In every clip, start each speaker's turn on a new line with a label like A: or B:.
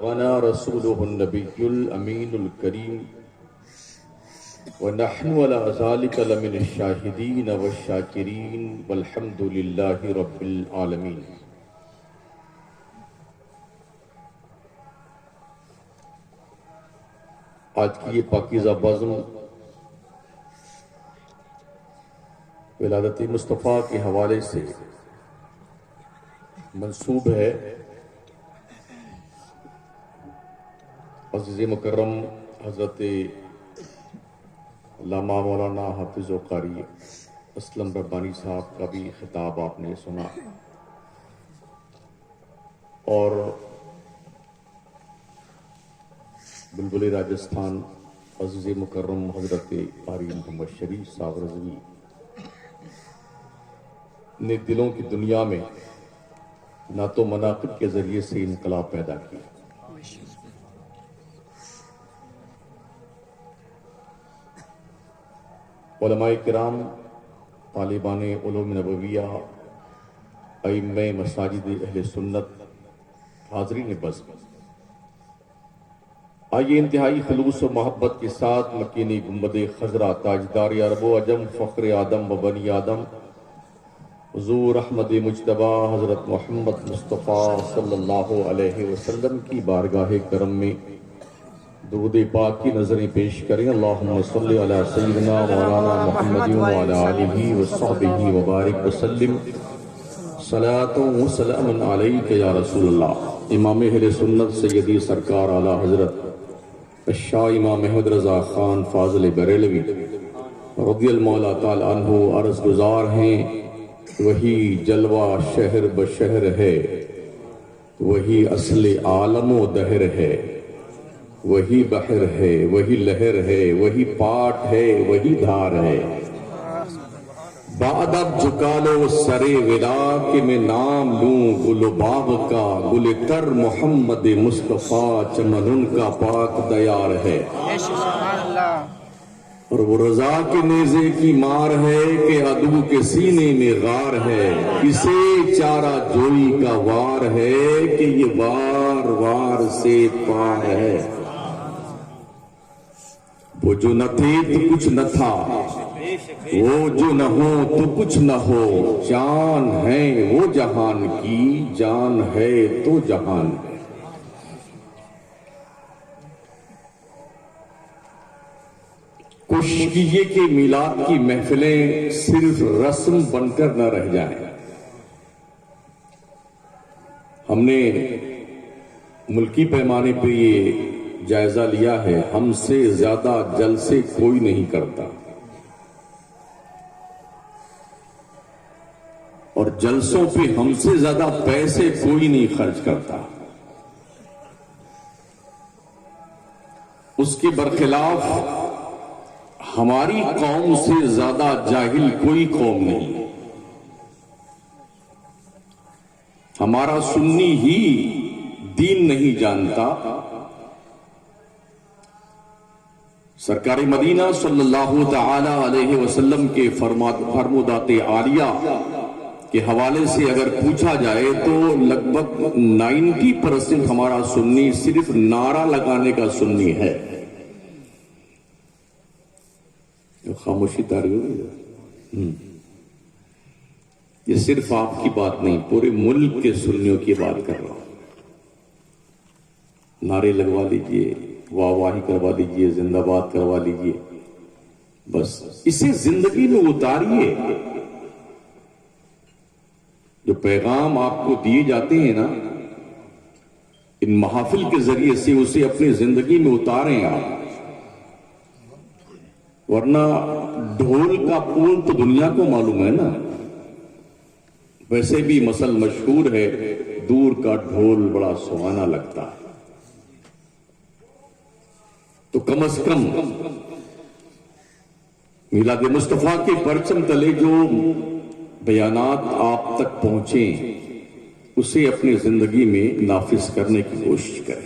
A: غنا رسوله النبي الأمين الكريم ونحن على ذلك لمن الشاهدين والشاكرين والحمد لله رب العالمين. آج کی یہ پاکیزہ بزم ولادت مصطفیٰ کے حوالے سے منسوب ہے عزیز مکرم حضرت علامہ مولانا حافظ و قاری اسلم ربانی صاحب کا بھی خطاب آپ نے سنا، اور بلبل راجستھان عزیز مکرم حضرت قاری محمد شریف صاحب رضوی نے دلوں کی دنیا میں نعت و مناقب کے ذریعے سے انقلاب پیدا کیا۔ علماء کرام، طالبان علوم نبویہ، ائمہ مساجد اہل سنت، حاضرین بس، آئیے انتہائی خلوص و محبت کے ساتھ مکینی گنبد خضرا، تاجدار عرب و عجم، فخر آدم و بنی آدم، حضور احمد مجتبی حضرت محمد مصطفیٰ صلی اللہ علیہ وسلم کی بارگاہ کرم میں درود پاک کی نظریں پیش کریں۔ اللہم صلی علی سیدنا مولانا محمد وعلی آلہ وصحبہ وبارک وسلم، صلاۃ و سلام علیک یا رسول اللہ۔ امام اہل سنت سیدی سرکار اعلیٰ حضرت الشاہ امام احمد رضا خان فاضل بریلوی رضی اللہ تعالی عنہ عرض گزار ہیں، وہی جلوہ شہر بشہر ہے، وہی اصل عالم و دہر ہے، وہی بحر ہے، وہی لہر ہے، وہی پاٹ ہے، وہی دھار ہے۔ بادب جھکا لو سرے ودا کہ میں نام لوں گل و باغ کا، گل تر محمد مصطفیٰ چمن ان کا پاک دیار ہے۔ اور وہ رضا کے نیزے کی مار ہے کہ عدو کے سینے میں غار ہے، کسے چارہ جوئی کا وار ہے کہ یہ وار وار سے پار ہے۔ وہ جو نہ تھے تو کچھ نہ تھا، وہ جو نہ ہو تو کچھ نہ ہو، جان ہے وہ جہان کی، جان ہے تو جہان ہے۔ کوشش کیجئے کہ میلاد کی محفلیں صرف رسم بن کر نہ رہ جائیں۔ ہم نے ملکی پیمانے پہ یہ جائزہ لیا ہے، ہم سے زیادہ جلسے کوئی نہیں کرتا، اور جلسوں پہ ہم سے زیادہ پیسے کوئی نہیں خرچ کرتا۔ اس کے برخلاف ہماری قوم سے زیادہ جاہل کوئی قوم نہیں۔ ہمارا سنی ہی دین نہیں جانتا۔ سرکار مدینہ صلی اللہ تعالی علیہ وسلم کے فرمودات عالیہ کے حوالے سے اگر پوچھا جائے تو لگ بھگ 90% ہمارا سنی صرف نعرہ لگانے کا سنی ہے۔ خاموشی تاری ہو گئی۔ یہ صرف آپ کی بات نہیں، پورے ملک کے سنیوں کی بات کر رہا ہوں۔ نعرے لگوا لیجئے، واہ واہی کروا لیجئے، زندہ باد کروا لیجئے، بس اسے زندگی میں اتاریے۔ جو پیغام آپ کو دیے جاتے ہیں نا ان محافل کے ذریعے سے، اسے اپنی زندگی میں اتاریں آپ، ورنہ ڈھول کا پول تو دنیا کو معلوم ہے نا۔ ویسے بھی مثل مشہور ہے، دور کا ڈھول بڑا سہانا لگتا ہے۔ تو کم از کم میلاد مصطفیٰ کے پرچم تلے جو بیانات آپ تک پہنچیں، اسے اپنی زندگی میں نافذ کرنے کی کوشش کریں۔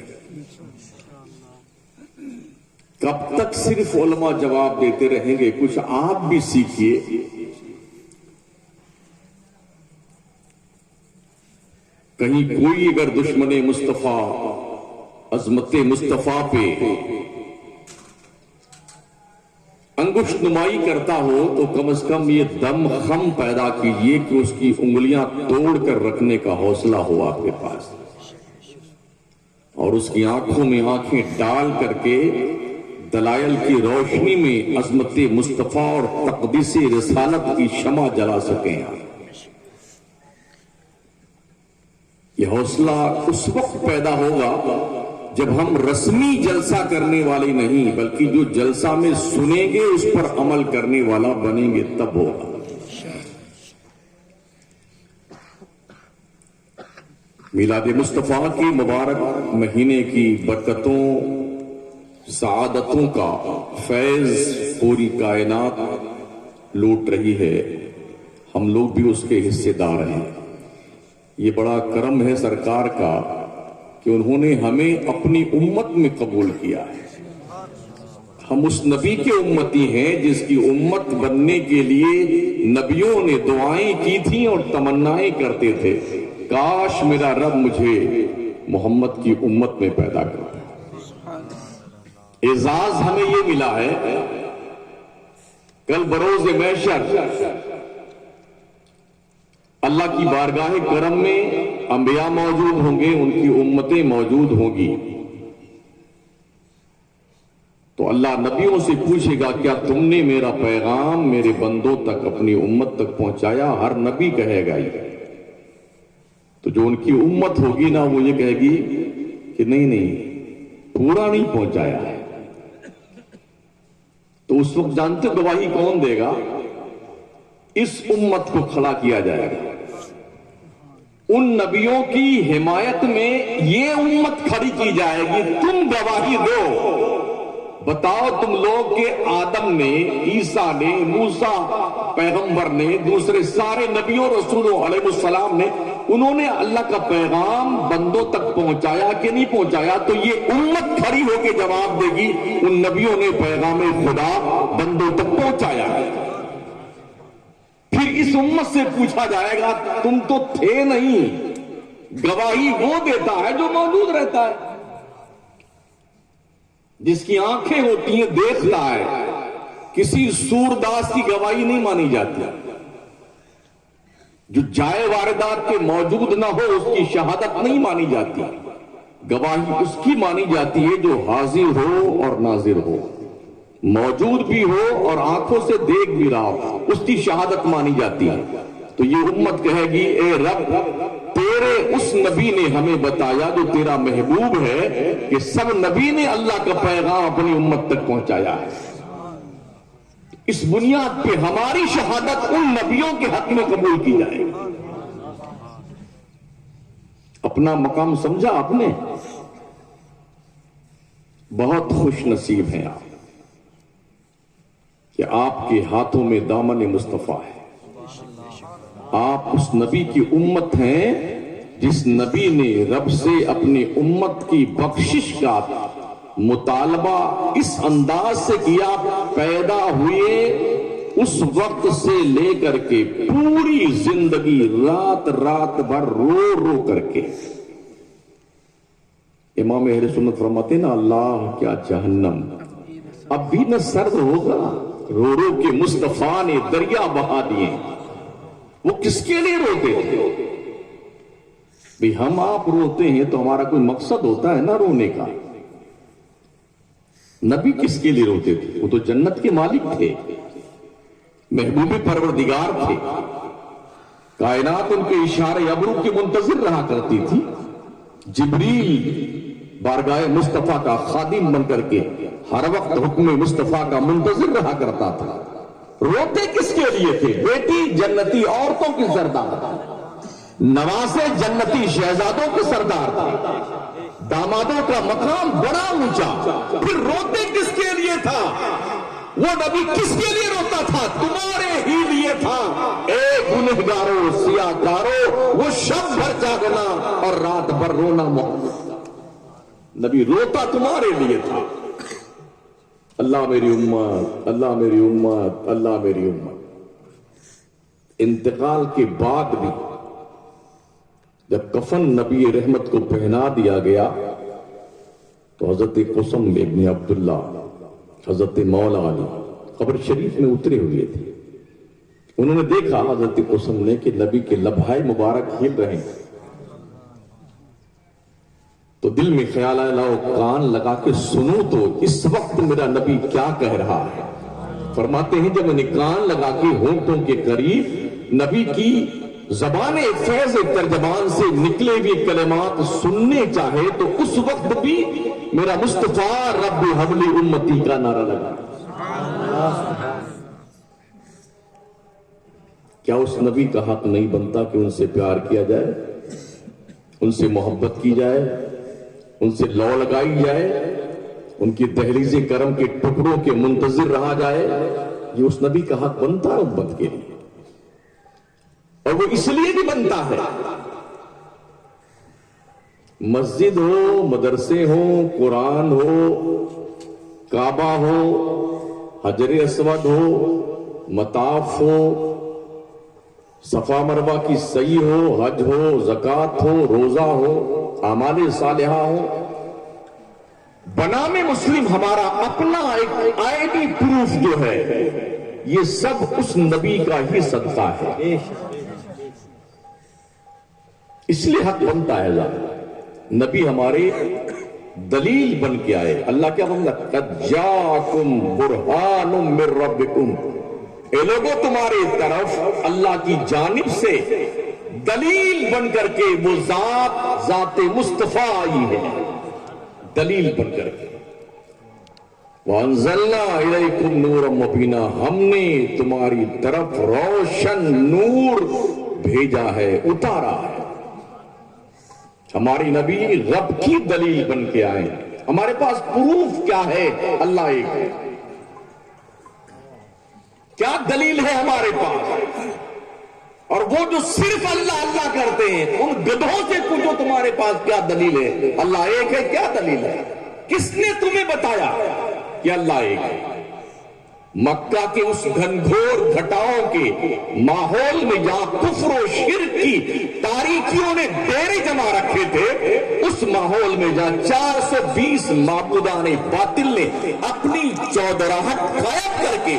A: کب تک صرف علماء جواب دیتے رہیں گے؟ کچھ آپ بھی سیکھیے۔ کہیں کوئی اگر دشمن مصطفیٰ عظمت مصطفیٰ پہ انگشت نمائی کرتا ہو تو کم از کم یہ دم خم پیدا کیجئے کہ اس کی انگلیاں توڑ کر رکھنے کا حوصلہ ہو آپ کے پاس، اور اس کی آنکھوں میں آنکھیں ڈال کر کے دلائل کی روشنی میں عظمت مصطفیٰ اور تقدیس رسالت کی شمع جلا سکیں آپ۔ یہ حوصلہ اس وقت پیدا ہوگا جب ہم رسمی جلسہ کرنے والے نہیں بلکہ جو جلسہ میں سنیں گے اس پر عمل کرنے والا بنیں گے، تب ہوگا۔ میلاد مصطفیٰ کی مبارک مہینے کی برکتوں، سعادتوں کا فیض پوری کائنات لوٹ رہی ہے، ہم لوگ بھی اس کے حصے دار ہیں۔ یہ بڑا کرم ہے سرکار کا کہ انہوں نے ہمیں اپنی امت میں قبول کیا ہے۔ ہم اس نبی کے امتی ہیں جس کی امت بننے کے لیے نبیوں نے دعائیں کی تھیں اور تمنائیں کرتے تھے، کاش میرا رب مجھے محمد کی امت میں پیدا کرتا۔ اعزاز ہمیں یہ ملا ہے، کل بروز محشر اللہ کی بارگاہ کرم میں انبیاء موجود ہوں گے، ان کی امتیں موجود ہوں گی، تو اللہ نبیوں سے پوچھے گا کیا تم نے میرا پیغام میرے بندوں تک، اپنی امت تک پہنچایا؟ ہر نبی کہے گا یہ، تو جو ان کی امت ہوگی نا وہ یہ کہے گی کہ نہیں پورا نہیں پہنچایا ہے۔ تو اس وقت جانتے گواہی کون دے گا؟ اس امت کو کھڑا کیا جائے گا، ان نبیوں کی حمایت میں یہ امت کھڑی کی جائے گی، تم گواہی دو، بتاؤ تم لوگ کہ آدم نے، عیسیٰ نے، موسیٰ پیغمبر نے، دوسرے سارے نبیوں رسولوں علیہ السلام نے، انہوں نے اللہ کا پیغام بندوں تک پہنچایا کہ نہیں پہنچایا؟ تو یہ امت کھڑی ہو کے جواب دے گی ان نبیوں نے پیغام خدا بندوں تک پہنچایا ہے۔ پھر اس امت سے پوچھا جائے گا تم تو تھے نہیں، گواہی وہ دیتا ہے جو موجود رہتا ہے، جس کی آنکھیں ہوتی ہیں دیکھتا ہے، کسی سورداس کی گواہی نہیں مانی جاتی، جو جائے واردات کے موجود نہ ہو اس کی شہادت نہیں مانی جاتی، گواہی اس کی مانی جاتی ہے جو حاضر ہو اور ناظر ہو، موجود بھی ہو اور آنکھوں سے دیکھ بھی رہا ہو، اس کی شہادت مانی جاتی ہے۔ تو یہ امت کہے گی اے رب تیرے اس نبی نے ہمیں بتایا جو تیرا محبوب ہے کہ سب نبی نے اللہ کا پیغام اپنی امت تک پہنچایا ہے، اس بنیاد پہ ہماری شہادت ان نبیوں کے حق میں قبول کی جائے۔ اپنا مقام سمجھا آپ نے؟ بہت خوش نصیب ہیں آپ کہ آپ کے ہاتھوں میں دامن مصطفیٰ ہے، آپ اس نبی کی امت ہیں جس نبی نے رب سے اپنی امت کی بخشش کا مطالبہ اس انداز سے کیا، پیدا ہوئے اس وقت سے لے کر کے پوری زندگی رات رات بھر رو رو کر کے۔ امام اہل سنت فرماتے نا اللہ کیا جہنم اب بھی نہ سرد ہوگا، رو رو کے مصطفیٰ نے دریا بہا دیے۔ وہ کس کے لیے روتے تھے؟ بھی ہم آپ روتے ہیں تو ہمارا کوئی مقصد ہوتا ہے نا رونے کا۔ نبی کس کے لیے روتے تھے؟ وہ تو جنت کے مالک تھے، محبوب پروردگار تھے، کائنات ان کے اشارے ابرو کے منتظر رہا کرتی تھی، جبریل بارگاہ مصطفیٰ کا خادم بن کر کے ہر وقت حکم مصطفیٰ کا منتظر رہا کرتا تھا۔ روتے کس کے لیے تھے؟ بیٹی جنتی عورتوں کی سردار تھا، نواسے جنتی شہزادوں کے سردار تھے، دامادوں کا مقام بڑا اونچا۔ پھر روتے کس کے لیے تھا؟ وہ نبی کس کے لیے روتا تھا؟ تمہارے ہی لیے تھا۔ اے گنہگاروں سیاہ کاروں، وہ شب بھر جاگنا اور رات بھر رونا محمد نبی روتا تمہارے لیے تھا۔ اللہ میری امت، اللہ میری امت، اللہ میری امت۔ انتقال کے بعد بھی جب کفن نبی رحمت کو پہنا دیا گیا تو حضرت قسم ابن عبداللہ حضرت مولا علی قبر شریف میں اترے ہوئے تھے. انہوں نے دیکھا حضرت قسم نے کہ نبی کے لبھائے مبارک ہل رہے ہیں. تو دل میں خیال آیا لاؤ کان لگا کے سنو تو اس وقت میرا نبی کیا کہہ رہا ہے. فرماتے ہیں جب میں نے کان لگا کے ہونٹوں کے قریب نبی کی زبان فیض ترجمان سے نکلے ہوئے کلمات سننے چاہے تو اس وقت بھی میرا مصطفیٰ رب حبلی امتی کا نعرہ لگا. کیا اس نبی کا حق نہیں بنتا کہ ان سے پیار کیا جائے, ان سے محبت کی جائے, ان سے لو لگائی جائے, ان کی دہلیز کرم کے ٹکڑوں کے منتظر رہا جائے؟ یہ اس نبی کا حق بنتا ہے امت کے لیے, اور وہ اس لیے بھی بنتا ہے. مسجد ہو, مدرسے ہو, قرآن ہو, کعبہ ہو, حجر اسود ہو, مطاف ہو, صفا مروہ کی سعی ہو, حج ہو, زکوٰۃ ہو, روزہ ہو, اعمال صالحہ ہو, بنام مسلم ہمارا اپنا ایک آئی ڈی پروف جو ہے یہ سب اس نبی کا ہی صدقہ ہے. اس لیے حق بنتا ہے نبی ہمارے دلیل بن کے آئے. اللہ کیا بنتا ہے, قد جاءکم برہان من ربکم, اے لوگوں تمہارے طرف اللہ کی جانب سے دلیل بن کر کے وہ ذات مصطفیٰ آئی ہے, دلیل بن کر کے. وَأَنزَلْنَا إِلَيْكُمْ نُورًا مُبِينًا, ہم نے تمہاری طرف روشن نور بھیجا ہے, اتارا ہے. ہماری نبی رب کی دلیل بن کے آئے. ہمارے پاس پروف کیا ہے, اللہ ایک ہے. کیا دلیل ہے ہمارے پاس؟ اور وہ جو صرف اللہ اللہ کرتے ہیں ان گدھوں سے پوچھو تمہارے پاس کیا دلیل ہے. اللہ ایک ہے, کیا دلیل ہے؟ کس نے تمہیں بتایا کہ اللہ ایک ہے؟ مکہ کے اس گھنگھور گھٹاؤں کے ماحول میں جہاں کفر و شرک کی تاریکیوں نے ڈیرے جما رکھے تھے, اس ماحول میں جہاں 420 معبودان باطل نے اپنی چودراہٹ قائم کر کے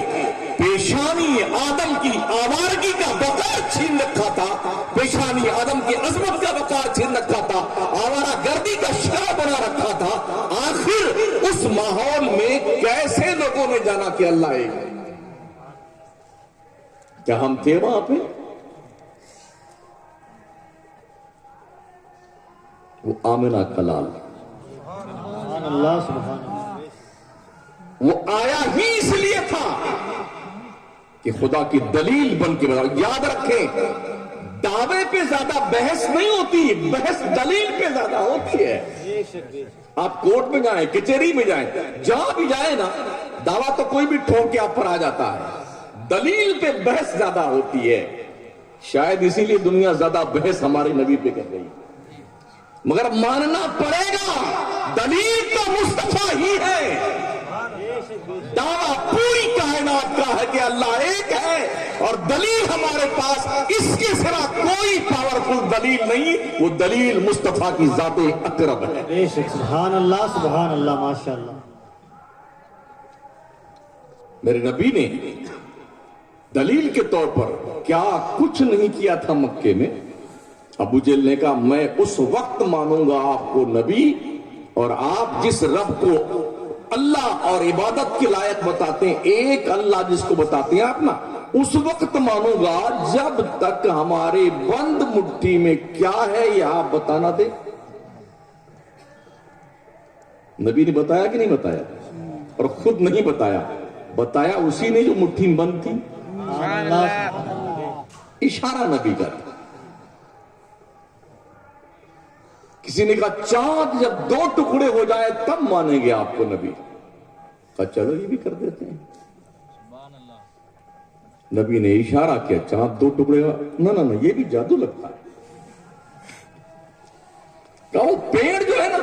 A: پیشانی آدم کی آوارگی کا وقار چھین رکھا تھا, پیشانی آدم کی عظمت کا وقار چھین رکھا تھا, آوارہ گردی کا شکار بنا رکھا تھا, آخر اس ماحول میں کیسے لوگوں نے جانا کہ اللہ ایک ہے؟ کیا ہم تھے وہاں پہ؟ وہ آمنہ کلال وہ آیا ہی اس لیے تھا کہ خدا کی دلیل بن کے بتا. یاد رکھیں, دعوے پہ زیادہ بحث نہیں ہوتی, بحث دلیل پہ زیادہ ہوتی ہے. آپ کورٹ میں جائیں, کچہری میں جائیں, جہاں بھی جائیں نا, دعویٰ تو کوئی بھی ٹھوک کے آپ پر آ جاتا ہے, دلیل پہ بحث زیادہ ہوتی ہے. شاید اسی لیے دنیا زیادہ بحث ہمارے نبی پہ کر رہی, مگر ماننا پڑے گا دلیل تو مصطفیٰ ہی ہے. دعویٰ پوری کائنات کا ہے کہ اللہ ایک ہے, اور دلیل ہمارے پاس اس کے سوا کوئی پاورفل دلیل نہیں, وہ دلیل مصطفیٰ کی ذات اقرب ہے.
B: سبحان اللہ, سبحان اللہ, ماشاءاللہ.
A: میرے نبی نے دلیل کے طور پر کیا کچھ نہیں کیا تھا مکے میں. ابو جہل نے کہا میں اس وقت مانوں گا آپ کو نبی, اور آپ جس رب کو اللہ اور عبادت کے لائق بتاتے ہیں, ایک اللہ جس کو بتاتے ہیں آپ نا, اس وقت مانوں گا جب تک ہمارے بند مٹھی میں کیا ہے یہ آپ بتانا دے. نبی نے بتایا کہ نہیں بتایا؟ اور خود نہیں بتایا, بتایا اسی نے جو مٹھی میں بند تھی. اشارہ نبی کا تھا. کسی نے کہا چاند جب 2 ٹکڑے ہو جائے تب مانیں گے آپ کو نبی. کہا چلو یہ بھی کر دیتے ہیں. نبی نے اشارہ کیا, چاند 2 ٹکڑے, نہ یہ بھی جادو لگتا ہے. کہا وہ پیڑ جو ہے نا,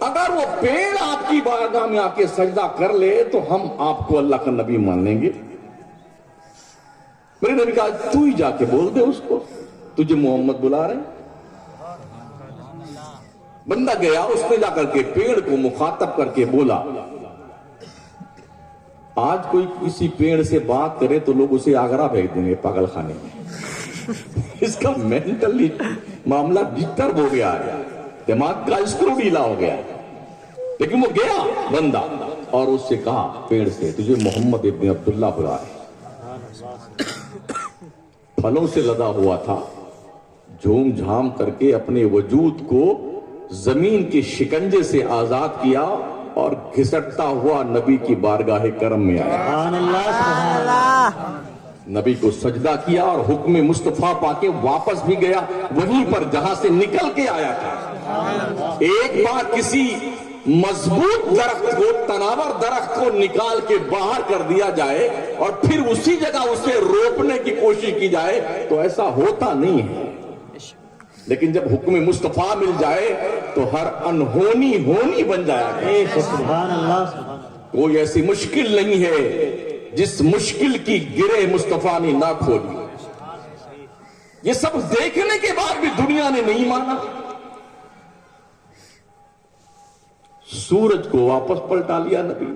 A: اگر وہ پیڑ آپ کی بارگاہ میں آ کے سجدہ کر لے تو ہم آپ کو اللہ کا نبی مان لیں گے. میرے نبی کہا تو ہی جا کے بول دے اس کو, تجھے محمد بلا رہے ہیں. بندہ گیا، اس نے جا کر کے پیڑ کو مخاطب کر کے بولا. آج کوئی کسی پیڑ سے بات کرے تو لوگ اسے آگرہ بھیج دیں گے پاگل خانے میں. اس کا مینٹلی معاملہ ڈسٹرب ہو گیا ہے، دماغ کا اسکرو ڈھیلا ہو گیا. لیکن وہ گیا بندہ اور اس سے کہا پیڑ سے، تجھے محمد ابن عبداللہ بلا ہے. پھلوں سے لدا ہوا تھا، جھوم جھام کر کے اپنے وجود کو زمین کے شکنجے سے آزاد کیا اور گھسٹتا ہوا نبی کی بارگاہ کرم میں آیا.
B: سبحان اللہ سبحان اللہ.
A: نبی کو سجدہ کیا اور حکم مصطفیٰ پا کے واپس بھی گیا وہیں پر جہاں سے نکل کے آیا تھا. ایک بار کسی مضبوط درخت کو، تناور درخت کو نکال کے باہر کر دیا جائے اور پھر اسی جگہ اسے روپنے کی کوشش کی جائے تو ایسا ہوتا نہیں ہے. لیکن جب حکم مصطفیٰ مل جائے تو ہر انہونی ہونی بن جائے.
B: سبحان اللہ سبحان اللہ.
A: کوئی ایسی مشکل نہیں ہے جس مشکل کی گرہ مصطفیٰ نے نہ کھولی. یہ سب دیکھنے کے بعد بھی دنیا نے نہیں مانا. سورج کو واپس پلٹا لیا نبی.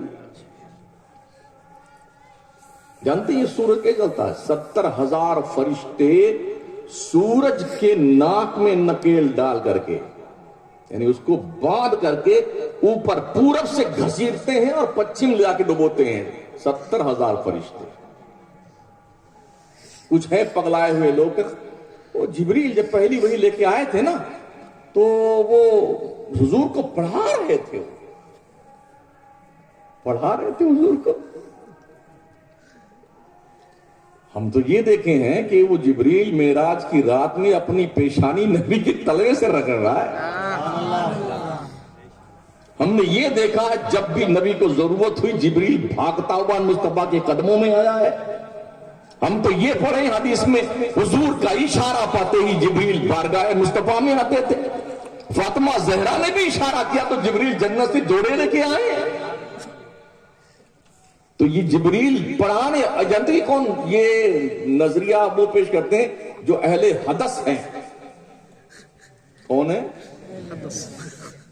A: جانتے ہیں سورج کیا چلتا ہے؟ 70,000 فرشتے سورج کے ناک میں نکیل ڈال کر کے، یعنی اس کو باندھ کر کے اوپر پورب سے گھسیٹتے ہیں اور پچھم لے کے ڈبوتے ہیں. 70,000 فرشتے. کچھ ہیں پگلائے ہوئے لوگ. وہ جبریل جب پہلی وحی لے کے آئے تھے نا تو وہ حضور کو پڑھا رہے تھے حضور کو. ہم تو یہ دیکھے ہیں کہ وہ جبریل معراج کی رات میں اپنی پیشانی نبی کے تلوے سے رگڑ رہا ہے. ہم نے یہ دیکھا جب بھی نبی کو ضرورت ہوئی جبریل بھاگتا ہوا مصطفیٰ کے قدموں میں آیا ہے. ہم تو یہ پڑھے حدیث میں حضور کا اشارہ پاتے ہی جبریل بارگاہ مصطفیٰ میں آتے تھے. فاطمہ زہرا نے بھی اشارہ کیا تو جبریل جنت سے جوڑے لے کے آئے. تو یہ جبریل پڑھانے جانتے ہیں کون؟ یہ نظریہ وہ پیش کرتے ہیں جو اہل حدث ہیں. کون ہے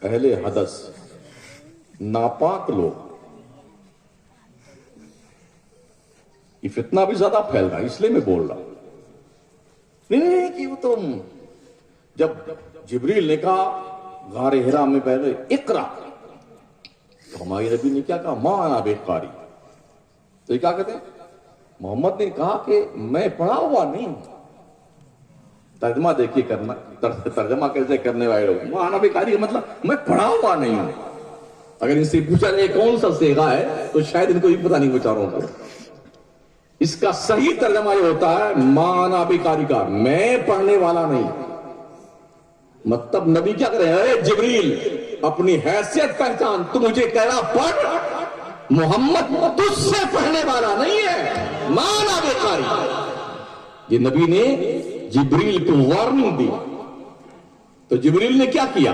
A: اہل حدث؟ ناپاک لوگ. یہ فتنہ بھی زیادہ پھیل رہا ہے اس لیے میں بول رہا ہوں. نہیں کہ وہ تو جب جبریل نے کہا غار حرا میں پہلے اقرا، تو ہمارے نبی نے کیا کہا؟ ما انا بقاری. تو یہ کیا کہتے ہیں؟ محمد نے کہا کہ میں پڑھا ہوا نہیں. ترجمہ دیکھیے کرنا، ترجمہ کیسے کرنے والے لوگ. ما انا بقاری کا مطلب میں پڑھا ہوا نہیں ہوں. اگر ان سے پوچھا جائے کون سا صیغہ ہے تو شاید ان کو یہ پتہ نہیں بیچاروں کو. اس کا صحیح ترجمہ یہ ہوتا ہے ما انا بقاری کا، میں پڑھنے والا نہیں. مطلب نبی کیا کر رہے ہیں؟ اے جبریل اپنی حیثیت پہچان، تو مجھے کہہ رہا پڑھ. محمد تجھ سے پڑھنے والا نہیں ہے، ما انا بقاری. یہ نبی نے جبریل کو وارننگ دی. تو جبریل نے کیا کیا؟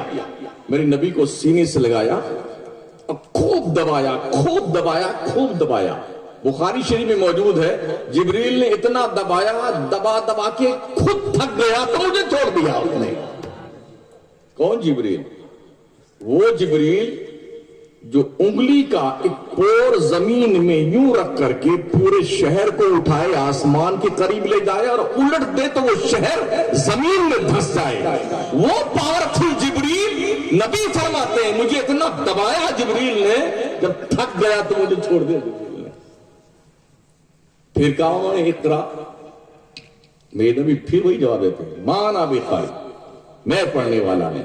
A: میرے نبی کو سینے سے لگایا اور خوب دبایا خوب دبایا خوب دبایا. بخاری شریف میں موجود ہے جبریل نے اتنا دبایا دبا دبا کے خود تھک گیا تو مجھے چھوڑ دیا اس نے. کون جبریل؟ وہ جبریل جو انگلی کا ایک پور زمین میں یوں رکھ کر کے پورے شہر کو اٹھائے آسمان کے قریب لے جائے اور الٹ دے تو وہ شہر زمین میں دھس جائے. وہ پاورفل جبریل نبی فرماتے ہیں مجھے اتنا دبایا جبریل نے جب تھک گیا تو مجھے چھوڑ دیا جبریل نے. پھر کہا انہوں نے اقرا. میرے نبی پھر وہی جواب دیتے ہیں ما انا بقاری، میں پڑھنے والا نہیں.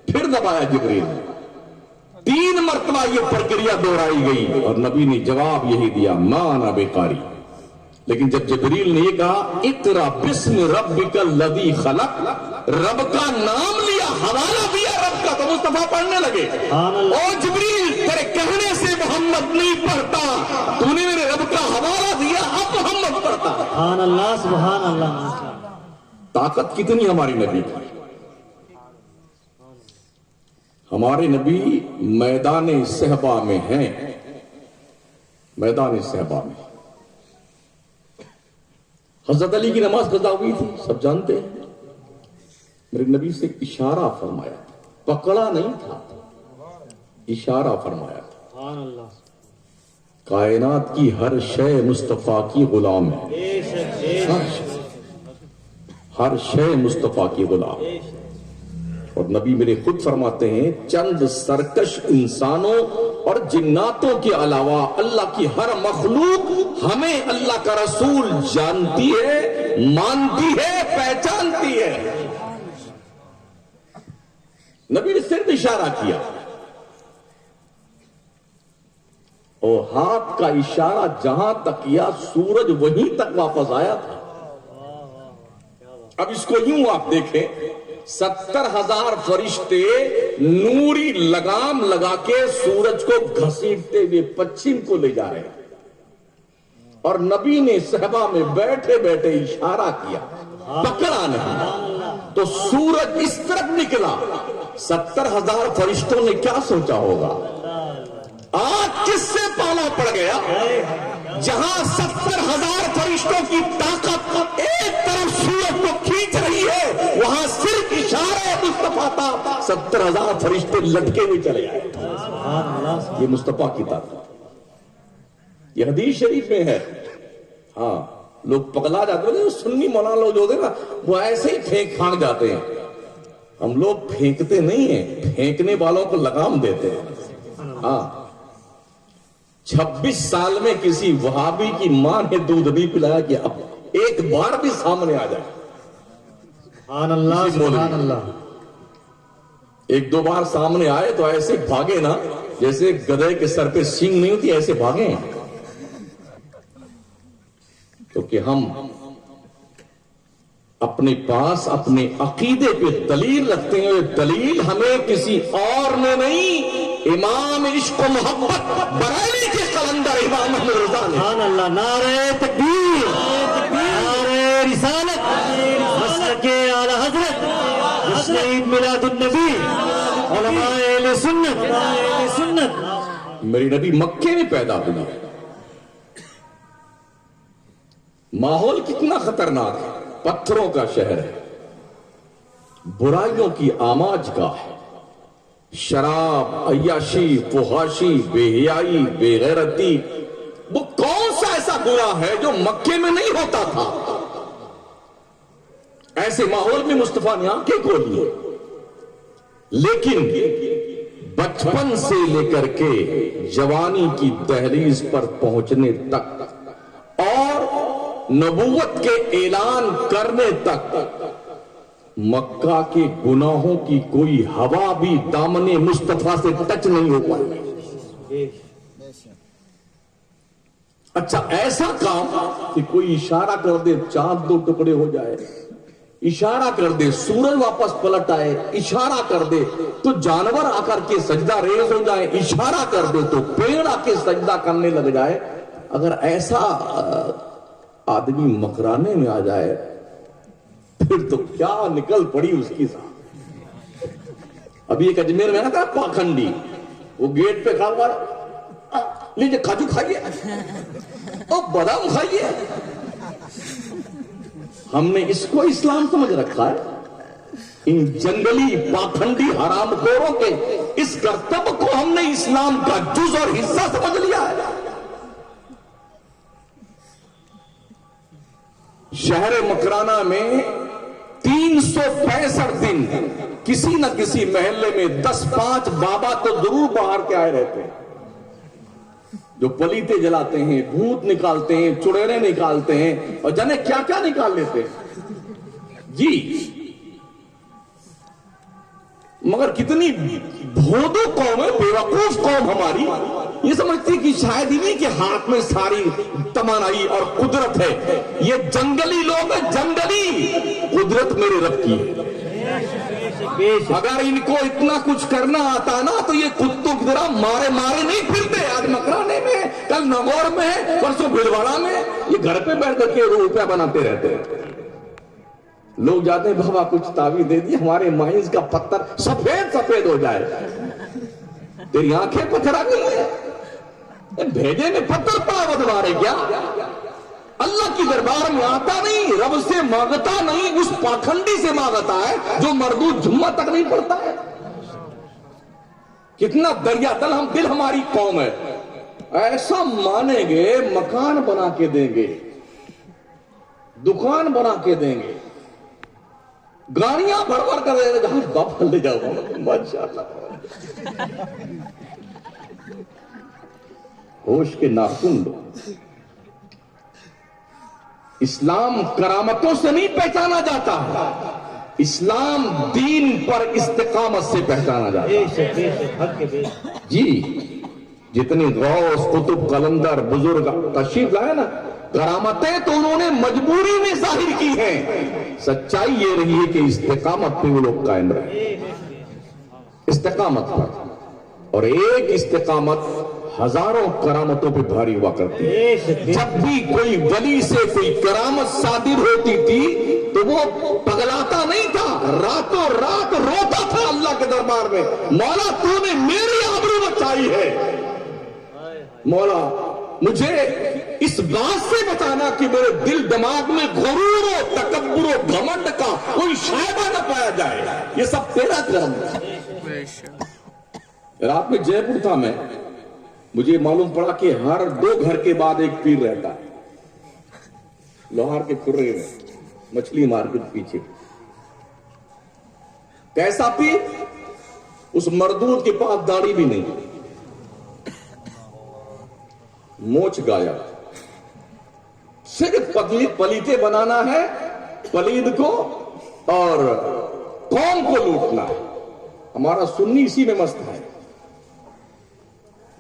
A: پھر دبایا جبریل نے. 3 مرتبہ یہ پرکریا دہرائی گئی اور نبی نے جواب یہی دیا ما انا بقاری. لیکن جب جبریل نے یہ کہا اقرا بسم ربک الذی خلق، رب کا نام لیا، حوالہ دیا رب کا، تو مصطفیٰ پڑھنے لگے. او جبریل تیرے کہنے سے محمد نہیں پڑھتا، تو نے میرے رب کا حوالہ دیا اب محمد پڑھتا.
B: سبحان اللہ سبحان اللہ.
A: طاقت کتنی ہماری نبی کی. ہمارے نبی میدان صحبہ میں ہیں. میدان صحبہ میں حضرت علی کی نماز قضا ہوئی تھی، سب جانتے ہیں. میرے نبی سے اشارہ فرمایا پکڑا نہیں تھا، اشارہ فرمایا تھا۔
B: سبحان اللہ،
A: کائنات کی ہر شے مصطفیٰ کی غلام ہے،
B: بے شک بے شک
A: ہر شے مصطفیٰ کی غلام ہے۔ اور نبی میرے خود فرماتے ہیں چند سرکش انسانوں اور جناتوں کے علاوہ اللہ کی ہر مخلوق ہمیں اللہ کا رسول جانتی ہے، مانتی ہے، پہچانتی ہے۔ نبی نے صرف اشارہ کیا اور ہاتھ کا اشارہ جہاں تک کیا سورج وہیں تک واپس آیا تھا۔ اب اس کو یوں آپ دیکھیں، 70,000 فرشتے نوری لگام لگا کے سورج کو گھسیٹتے ہوئے پچھم کو لے جا رہے ہیں، اور نبی نے صحابہ میں بیٹھے بیٹھے اشارہ کیا، پکڑا نہیں، تو سورج اس طرف نکلا۔ 70,000 فرشتوں نے کیا سوچا ہوگا؟ آج کس سے پالا پڑ گیا؟ جہاں 70,000 فرشتوں کی طاقت ایک طرف سورج کو کھینچ رہی ہے، وہاں صرف اشارہ مصطفیٰ تھا، 70,000 فرشتے لٹکے ہوئے چلے آئے۔ یہ مصطفیٰ کی طاقت، یہ حدیث شریف میں ہے۔ ہاں، لوگ پگلا جاتے ہیں، سنی مولانا لوگ جو ہوتے ہیں نا، وہ ایسے ہی پھینک پھانک جاتے ہیں۔ ہم لوگ پھینکتے نہیں ہیں، پھینکنے والوں کو لگام دیتے ہیں۔ ہاں، 26 سال میں کسی وہابی کی ماں نے دودھ نہیں پلایا کہ اب ایک بار بھی سامنے آ جائے۔
B: سبحان اللہ، سبحان اللہ،
A: ایک دو بار سامنے آئے تو ایسے بھاگے نا جیسے گدھے کے سر پہ سینگ نہیں ہوتی، ایسے بھاگے ہیں۔ تو کہ ہم اپنے پاس اپنے عقیدے پہ دلیل رکھتے ہیں، دلیل ہمیں کسی اور نے نہیں، امام عشق و محبت بریلی کے قلندر امام احمد رضا نے۔
B: سبحان اللہ، نعرہ تکبیر، نعرہ رسالت، مسلک اعلی حضرت، جشن عید میلاد النبی، علماء اہل سنت۔
A: میری نبی مکے میں پیدا ہوئی، ماحول کتنا خطرناک ہے، پتھروں کا شہر ہے، برائیوں کی آماج گاہ ہے، شراب، عیاشی، فحاشی، بے حیائی، بے غیرتی، وہ کون سا ایسا گناہ ہے جو مکے میں نہیں ہوتا تھا؟ ایسے ماحول میں مصطفیٰ نے آنکھیں کھولی ہیں، لیکن بچپن سے لے کر کے جوانی کی دہلیز پر پہنچنے تک اور نبوت کے اعلان کرنے تک مکہ کے گناہوں کی کوئی ہوا بھی دامن مصطفیٰ سے ٹچ نہیں ہو پائی۔ اچھا، ایسا کام کہ کوئی اشارہ کر دے چاند دو ٹکڑے ہو جائے، اشارہ کر دے سورج واپس پلٹ آئے، اشارہ کر دے تو جانور آ کر کے سجدہ ریز ہو جائے، اشارہ کر دے تو پیڑ آ کے سجدہ کرنے لگ جائے، اگر ایسا آدمی مکرانے میں آ جائے پھر تو کیا نکل پڑی اس کی ساتھ۔ ابھی ایک اجمیر میں آتا ہے پاکھنڈی، وہ گیٹ پہ کھا ہوا ہے، لیجیے کھاجو کھائیے اور بادام کھائیے۔ ہم نے اس کو اسلام سمجھ رکھا ہے، ان جنگلی پاکھنڈی حرام خوروں کے اس کرتب کو ہم نے اسلام کا جز اور حصہ سمجھ لیا ہے۔ شہر مکرانہ میں 365 دن کسی نہ کسی محلے میں 10-5 بابا تو ضرور باہر کے آئے رہتے ہیں، جو پلیتے جلاتے ہیں، بھوت نکالتے ہیں، چڑیرے نکالتے ہیں، اور جانے کیا کیا نکال لیتے ہیں جی۔ مگر کتنی بھودو قوم ہے، بیوقوف قوم ہماری، یہ سمجھتی کہ شاید انہیں کے ہاتھ میں ساری توانائی اور قدرت ہے۔ یہ جنگلی لوگ ہیں، جنگلی قدرت میرے رب کی ہے۔ اگر ان کو اتنا کچھ کرنا آتا نا تو یہ کتوں کی طرح مارے مارے نہیں پھرتے۔ آج مکرانے میں، کل نگور میں، پرسوں بھلواڑا میں، یہ گھر پہ بیٹھ کر کے روپیہ بناتے رہتے ہیں۔ لوگ جاتے ہیں بابا کچھ تعویذ دے دی، ہمارے مائنز کا پتھر سفید سفید ہو جائے۔ تیری آنکھیں پتھر آ گئی ہیں، بھیجے میں پتھر پڑا وہ تمہارے کیا؟ اللہ کی دربار میں آتا نہیں، رب سے مانگتا نہیں، اس پاکھنڈی سے مانگتا ہے جو مردود جمعہ تک نہیں پڑھتا ہے۔ کتنا دریا دل ہم، دل ہماری قوم ہے، ایسا مانیں گے مکان بنا کے دیں گے، دکان بنا کے دیں گے، گاڑیاں بڑھ بڑھ کر دیں گے، باپ لے جاؤ ماشاءاللہ۔ ہوش کے ناخن لو۔ اسلام کرامتوں سے نہیں پہچانا جاتا، اسلام دین پر استقامت سے پہچانا جاتا ہے۔ جی جتنی غوث قطب قلندر بزرگ تشریف لائے نا، کرامتیں تو انہوں نے مجبوری میں ظاہر کی ہیں، سچائی یہ رہی ہے کہ استقامت پہ وہ لوگ قائم رہے، استقامت پر، اور ایک استقامت ہزاروں کرامتوں پہ بھاری ہوا کرتی ہے۔ جب بھی کوئی ولی سے کوئی کرامت صادر ہوتی تھی تو وہ پگلاتا نہیں تھا، راتوں رات روتا تھا اللہ کے دربار میں، مولا تو نے میری آبرو بچائی ہے، مولا مجھے اس بات سے بتانا کہ میرے دل دماغ میں غرور و تکبر و گھمنڈ کا کوئی شائبہ نہ پایا جائے، یہ سب تیرا کرم ہے۔ رات میں جے پور تھا میں، مجھے معلوم پڑا کہ ہر 2 گھر کے بعد ایک پیر رہتا ہے، لوہار کے کھرے میں، مچھلی مارکیٹ پیچھے۔ کیسا پیر؟ اس مردود کے پاس داڑھی بھی نہیں، موچ گایا، صرف پلیتے بنانا ہے، پلید کو اور قوم کو لوٹنا ہے۔ ہمارا سنی اسی میں مست ہے۔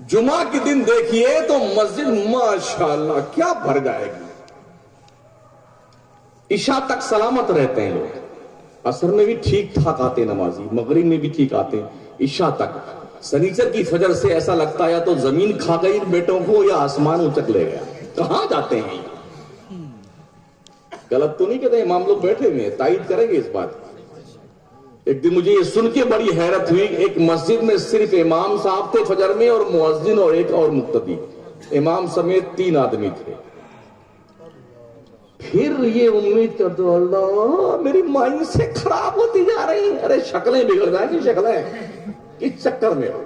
A: جمعہ کے دن دیکھیے تو مسجد ماشاءاللہ کیا بھر جائے گی، عشاء تک سلامت رہتے ہیں لوگ، عصر میں بھی ٹھیک ٹھاک آتے نمازی، مغرب میں بھی ٹھیک آتے ہیں، عشاء تک۔ سنیچر کی فجر سے ایسا لگتا ہے یا تو زمین کھا گئی بیٹوں کو یا آسمان اچک لے گیا، کہاں جاتے ہیں؟ غلط تو نہیں کہتے، امام لوگ بیٹھے ہوئے ہیں، تائید کریں گے اس بات کی۔ ایک دن مجھے یہ سن کے بڑی حیرت ہوئی، ایک مسجد میں صرف امام صاحب تھے فجر میں، اور مؤذن اور ایک اور مقتدی، امام سمیت 3 آدمی تھے۔ پھر یہ امید کر دو اللہ میری مائنڈ سے خراب ہوتی جا رہی، ارے شکلیں بگڑ جائیں گی، شکلیں کس چکر میں ہو؟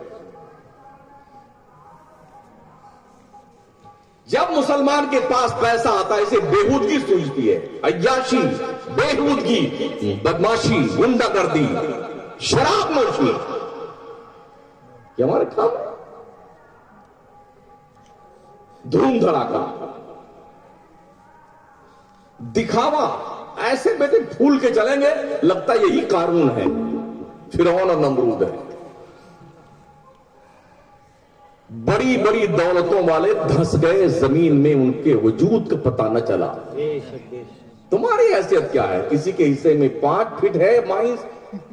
A: جب مسلمان کے پاس پیسہ آتا ہے اسے بےہودگی سوچتی ہے، عیاشی، بےہودگی، بدماشی، غنڈہ گردی، شراب نوشی، یہ ہمارے کام ہے۔ دھوم دھڑاکا، دکھاوا، ایسے بیٹے پھول کے چلیں گے لگتا یہی قارون ہے، فرعون اور نمرود ہے۔ بڑی بڑی دولتوں والے دھس گئے زمین میں، ان کے وجود کا پتہ نہ چلا۔ تمہاری حیثیت کیا ہے؟ کسی کے حصے میں 5 فٹ ہے مائنس،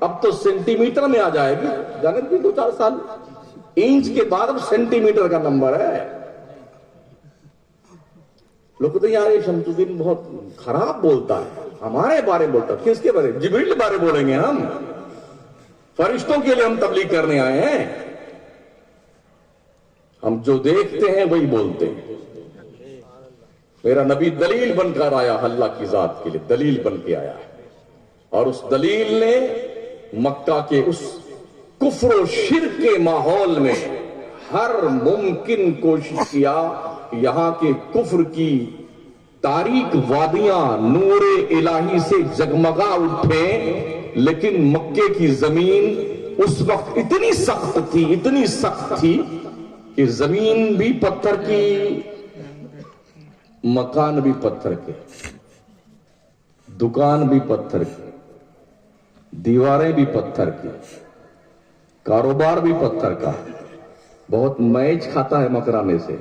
A: اب تو سینٹی میٹر میں آ جائے گی، جانت بھی 2-4 سال، انچ کے بعد اب سینٹی میٹر کا نمبر ہے۔ لوگ کہتے ہیں یار یہ شمس الدین بہت خراب بولتا ہے، ہمارے بارے بولتا ہے۔ کس کے بارے؟ جبریل کے بارے بولیں گے ہم، فرشتوں کے لیے ہم تبلیغ کرنے آئے ہیں، ہم جو دیکھتے ہیں وہی بولتے ہیں۔ میرا نبی دلیل بن کر آیا، اللہ کی ذات کے لیے دلیل بن کے آیا ہے، اور اس دلیل نے مکہ کے اس کفر و شرک کے ماحول میں ہر ممکن کوشش کیا کہ یہاں کے کفر کی تاریک وادیاں نور الہی سے جگمگا اٹھیں، لیکن مکے کی زمین اس وقت اتنی سخت تھی، اتنی سخت تھی کہ زمین بھی پتھر کی، مکان بھی پتھر کے، دکان بھی پتھر کی، دیواریں بھی پتھر کی، کاروبار بھی پتھر کا، بہت میچ کھاتا ہے مکرانے سے،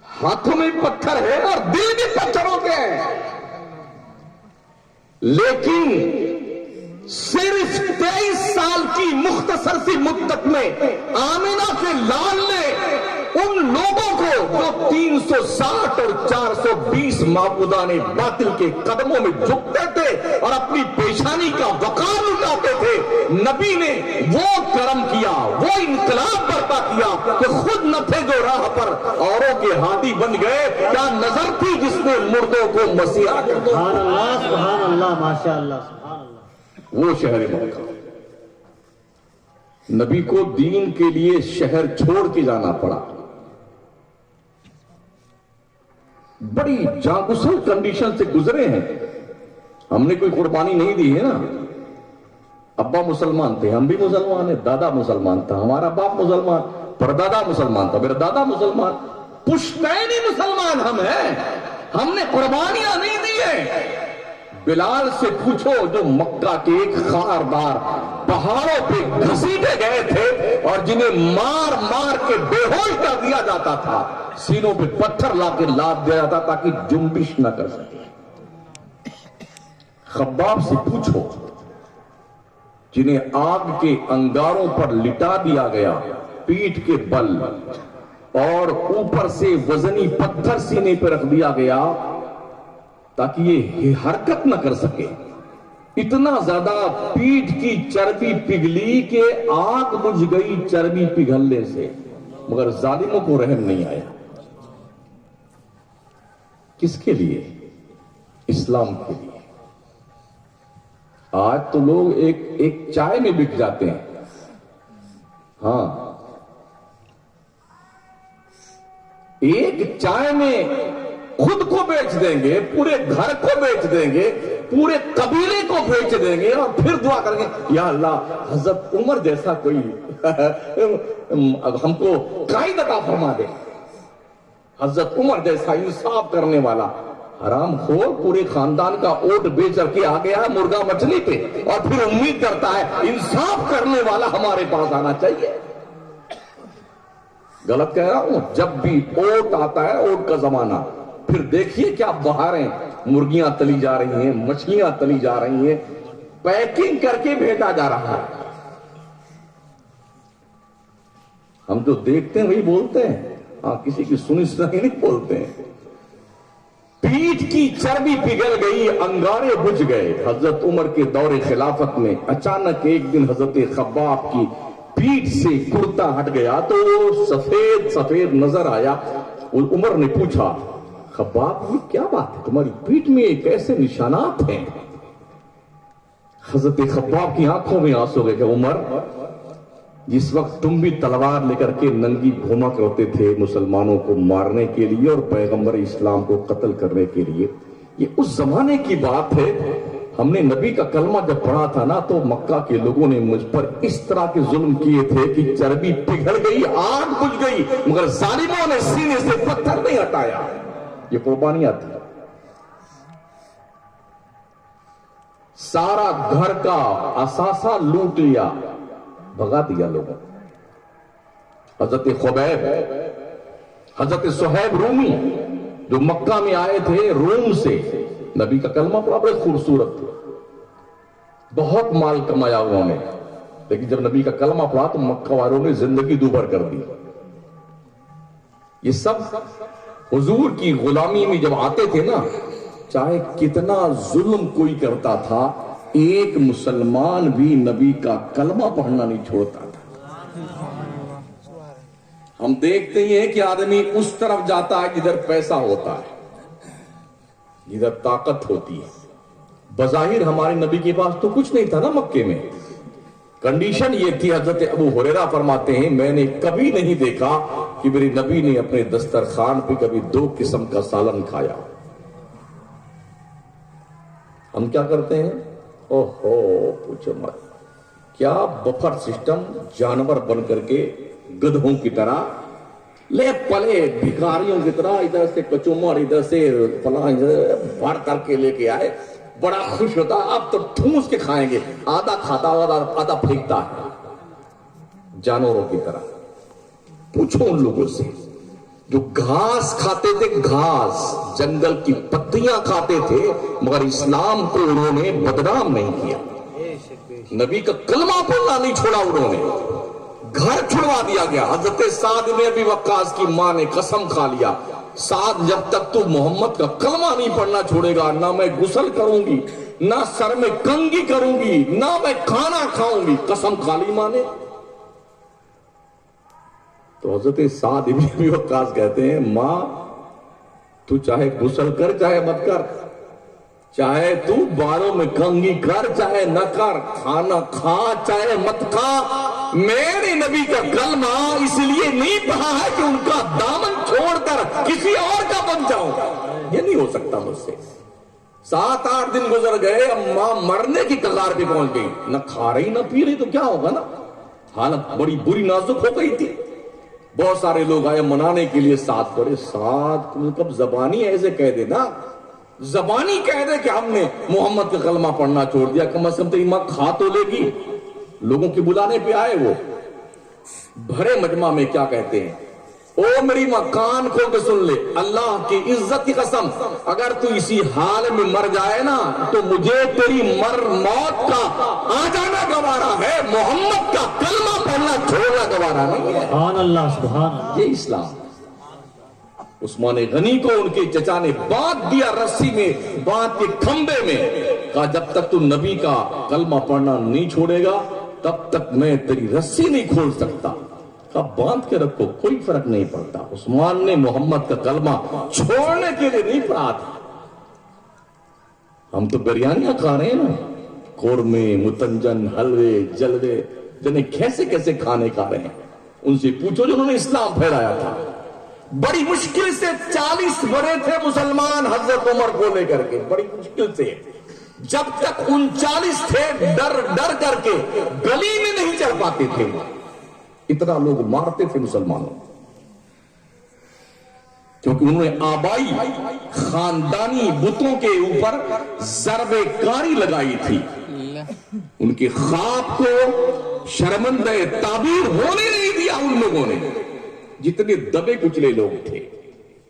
A: ہاتھوں میں پتھر ہے اور دل بھی پتھروں کے ہیں، لیکن صرف 23 سال کی مختصر سی مدت میں آمینہ کے لال نے ان لوگوں کو جو 360 اور 420 معبودان باطل کے قدموں میں جھکتے تھے اور اپنی پیشانی کا وقار اٹھاتے تھے، نبی نے وہ کرم کیا، وہ انقلاب برپا کیا کہ خود نہ تھے جو راہ پر، اوروں کے ہادی بن گئے۔ کیا نظر تھی جس نے مردوں کو مسیحا کر دیا؟
B: سبحان اللہ، سبحان اللہ، ماشاء اللہ، سبحان اللہ۔
A: وہ شہر مکہ، نبی کو دین کے لیے شہر چھوڑ کے جانا پڑا. بڑی جاگسل کنڈیشن سے گزرے ہیں. ہم نے کوئی قربانی نہیں دی ہے نا. ابا مسلمان تھے, ہم بھی مسلمان ہیں, دادا مسلمان تھا, ہمارا باپ مسلمان, پردادا مسلمان تھا, میرا دادا مسلمان, پشتینی مسلمان ہم ہیں. ہم نے قربانیاں نہیں دی ہیں. بلال سے پوچھو جو مکہ کے ایک خاردار پہاڑوں پہ گھسیٹے گئے تھے اور جنہیں مار مار کے بے ہوش کر دیا جاتا تھا, سینوں پہ پتھر لا کے لاد دیا جاتا تاکہ جنبش نہ کر سکے. خباب سے پوچھو جنہیں آگ کے انگاروں پر لٹا دیا گیا پیٹھ کے بل اور اوپر سے وزنی پتھر سینے پہ رکھ دیا گیا تاکہ یہ حرکت نہ کر سکے. اتنا زیادہ پیٹھ کی چربی پگھلی کہ آگ بجھ گئی چربی پگھلنے سے, مگر ظالموں کو رحم نہیں آیا. کس کے لیے؟ اسلام کے لیے. آج تو لوگ ایک چائے میں بک جاتے ہیں. ہاں, ایک چائے میں خود کو بیچ دیں گے, پورے گھر کو بیچ دیں گے, پورے قبیلے کو بیچ دیں گے اور پھر دعا کریں گے یا اللہ حضرت عمر جیسا کوئی ہم کو قائد عطا فرما دے, حضرت عمر جیسا انصاف کرنے والا. حرام خور پورے خاندان کا اوٹ بیچ کر کے آ گیا مرغا مچھلی پہ اور پھر امید کرتا ہے انصاف کرنے والا ہمارے پاس آنا چاہیے. غلط کہہ رہا ہوں؟ جب بھی اوٹ آتا ہے, اوٹ کا زمانہ, پھر دیکھیے کیا بہاریں, مرغیاں تلی جا رہی ہیں, مچھلیاں تلی جا رہی ہیں, پیکنگ کر کے بھیجا جا رہا ہے. ہم جو دیکھتے ہیں وہی بولتے ہیں. ہاں, کسی کی سنی سنائی نہیں بولتے ہیں. پیٹھ کی چربی پگھل گئی, انگارے بجھ گئے. حضرت عمر کے دور خلافت میں اچانک ایک دن حضرت خباب کی پیٹھ سے کرتا ہٹ گیا تو سفید سفید نظر آیا. عمر نے پوچھا خباب یہ کیا بات ہے, تمہاری پیٹھ میں کیسے نشانات ہیں؟ حضرت خباب کی آنکھوں میں آنسو گئے کہ عمر, جس وقت تم بھی تلوار لے کر کے ننگی گھوما کرتے تھے مسلمانوں کو مارنے کے لیے اور پیغمبر اسلام کو قتل کرنے کے لیے, یہ اس زمانے کی بات ہے. ہم نے نبی کا کلمہ جب پڑھا تھا نا تو مکہ کے لوگوں نے مجھ پر اس طرح کے ظلم کیے تھے کہ چربی پگھل گئی, آگ بجھ گئی, مگر ظالموں نے سینے سے پتھر نہیں ہٹایا. یہ قربانیاں تھی. سارا گھر کا اثاثہ لوٹ لیا, بھگا دیا لوگوں. حضرت خبیب, حضرت صہیب رومی جو مکہ میں آئے تھے روم سے, نبی کا کلمہ پڑا, بڑے خوبصورت تھے, بہت مال کمایا انہوں نے, لیکن جب نبی کا کلمہ پڑا تو مکہ والوں نے زندگی دوبھر کر دی. یہ سب حضور کی غلامی میں جب آتے تھے نا, چاہے کتنا ظلم کوئی کرتا تھا, ایک مسلمان بھی نبی کا کلمہ پڑھنا نہیں چھوڑتا تھا. ہم دیکھتے ہیں کہ آدمی اس طرف جاتا ہے جدھر پیسہ ہوتا ہے, جدھر طاقت ہوتی ہے. بظاہر ہمارے نبی کے پاس تو کچھ نہیں تھا نا مکے میں. کنڈیشن یہ تھی, حضرت ابو ہریرہ فرماتے ہیں میں نے کبھی نہیں دیکھا کہ میرے نبی نے اپنے دسترخوان پہ کبھی 2 قسم کا سالن کھایا. ہم کیا کرتے ہیں, اوہو پوچھو مت, کیا بفر سسٹم جانور بن کر کے گدھوں کی طرح لے پلے بھکاریوں کی طرح ادھر سے کچومر ادھر سے فلاں بھر کر کے لے کے آئے, بڑا خوش ہوتا, اب تو ٹھوس کے کھائیں گے, آدھا کھاتا آدھا پھینکتا ہے جانوروں کی طرح. پوچھو ان لوگوں سے جو گھاس کھاتے تھے, گھاس جنگل کی پتیاں کھاتے تھے, مگر اسلام کو انہوں نے بدنام نہیں کیا. نبی کا کلمہ پڑھنا نہیں چھوڑا انہوں نے, گھر چھڑوا دیا گیا. حضرت سعد بن ابی وقاص کی ماں نے قسم کھا لیا, سعد جب تک تو محمد کا کلمہ نہیں پڑھنا چھوڑے گا نہ میں غسل کروں گی, نہ سر میں کنگھی کروں گی, نہ میں کھانا کھاؤں گی. قسم کھا لی ماں نے. تو حضرت سعد بن ابی وقاص کہتے ہیں ماں تو چاہے غسل کر چاہے مت کر, چاہے تو بالوں میں کنگھی کر چاہے نہ کر, کھانا کھا چاہے مت کھا, میرے نبی کا کلمہ اس لیے نہیں پڑھا ہے کہ ان کا دامن چھوڑ کر کسی اور کا بن جاؤں، یہ نہیں ہو سکتا مجھ سے۔ 7-8 دن گزر گئے، اماں مرنے کی کگار پہ پہنچ گئی، نہ کھا رہی نہ پی رہی، تو کیا ہوگا نا، حالت بڑی بری نازک ہو گئی تھی۔ بہت سارے لوگ آئے منانے کے لیے، ساتھ پڑے، ساتھ کب زبانی ایسے کہہ دے نا، زبانی کہہ دے کہ ہم نے محمد کا کلمہ پڑھنا چھوڑ دیا، کم از کم تو ایمان کھا تو لے گی۔ لوگوں کے بلانے پہ آئے، وہ بھرے مجمع میں کیا کہتے ہیں، او میری ماں کان کھول کے سن لے، اللہ کی عزت کی قسم، اگر تو اسی حال میں مر جائے نا تو مجھے تیری موت کا آ جانا گوارا ہے، محمد کا کلمہ پڑھنا چھوڑنا گوارا نہیں ہے۔
B: سبحان اللہ، سبحان اللہ۔
A: یہ اسلام۔ عثمان غنی کو ان کے چچا نے باندھ دیا، رسی میں باندھ کے کھمبے میں، کہا جب تک تو نبی کا کلمہ پڑھنا نہیں چھوڑے گا تب تک میں تیری رسی نہیں کھول سکتا۔ کہا باندھ کے رکھو، کوئی فرق نہیں پڑتا۔ عثمان نے محمد کا کلمہ چھوڑنے کے لیے نہیں پڑھا تھا۔ ہم تو بریانیاں کھا رہے ہیں نا، قورمے، متنجن، حلوے، جلوے، جنہیں کیسے کیسے کھانے کھا رہے ہیں، ان سے پوچھو جنہوں نے اسلام پھیلایا تھا۔ بڑی مشکل سے 40 بڑے تھے مسلمان حضرت عمر کو لے کر کے، بڑی مشکل سے، جب تک 39 تھے ڈر ڈر کر کے گلی میں نہیں چل پاتے تھے، اتنا لوگ مارتے تھے مسلمانوں، کیونکہ انہوں نے آبائی خاندانی بتوں کے اوپر ضرب کاری لگائی تھی، ان کے خواب کو شرمندہ تعبیر ہونے نہیں دیا ان لوگوں نے۔ جتنے دبے کچلے لوگ تھے،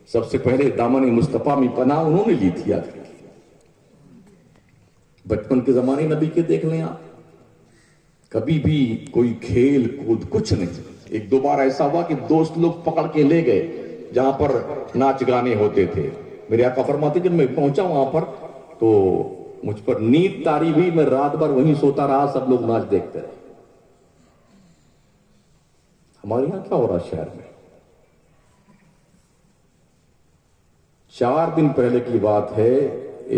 A: سب سے پہلے دامن مصطفیٰ میں پناہ انہوں نے لی تھی۔ بچپن کے زمانے نبی کے دیکھ لیں آپ، کبھی بھی کوئی کھیل کود کچھ نہیں۔ ایک دو بار ایسا ہوا کہ دوست لوگ پکڑ کے لے گئے جہاں پر ناچ گانے ہوتے تھے، میرے آقا فرماتے جب میں پہنچا وہاں پر تو مجھ پر نیند طاری ہوئی، میں رات بھر وہیں سوتا رہا، سب لوگ ناچ دیکھتے رہے۔ ہمارے یہاں کیا ہو رہا شہر میں؟ 4 دن پہلے کی بات ہے،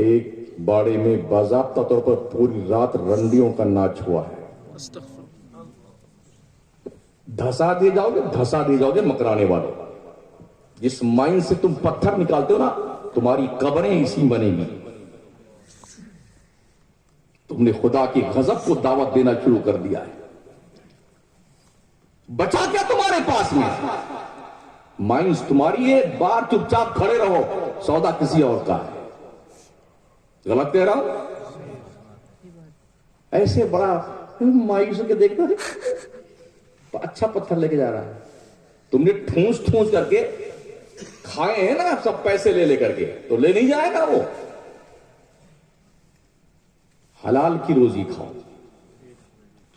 A: ایک باڑے میں باضابطہ طور پر پوری رات رنڈیوں کا ناچ ہوا ہے۔ دھسا دے جاؤ گے مکرانے والوں، جس مائن سے تم پتھر نکالتے ہو نا، تمہاری قبریں اسی بنے گی۔ تم نے خدا کی غضب کو دعوت دینا شروع کر دیا ہے۔ بچا کیا تمہارے پاس میں؟ مائنس تمہاری ہے، باہر چپ چاپ کھڑے رہو، سودا کسی اور کا ہے۔ غلط کہہ رہا ہوں؟ ایسے بڑا مایوس کے دیکھتا ہے، اچھا پتھر لے کے جا رہا ہے، تم نے ٹھونس کر کے کھائے ہیں نا سب پیسے لے کر کے، تو لے نہیں جائے گا وہ۔ حلال کی روزی کھاؤ،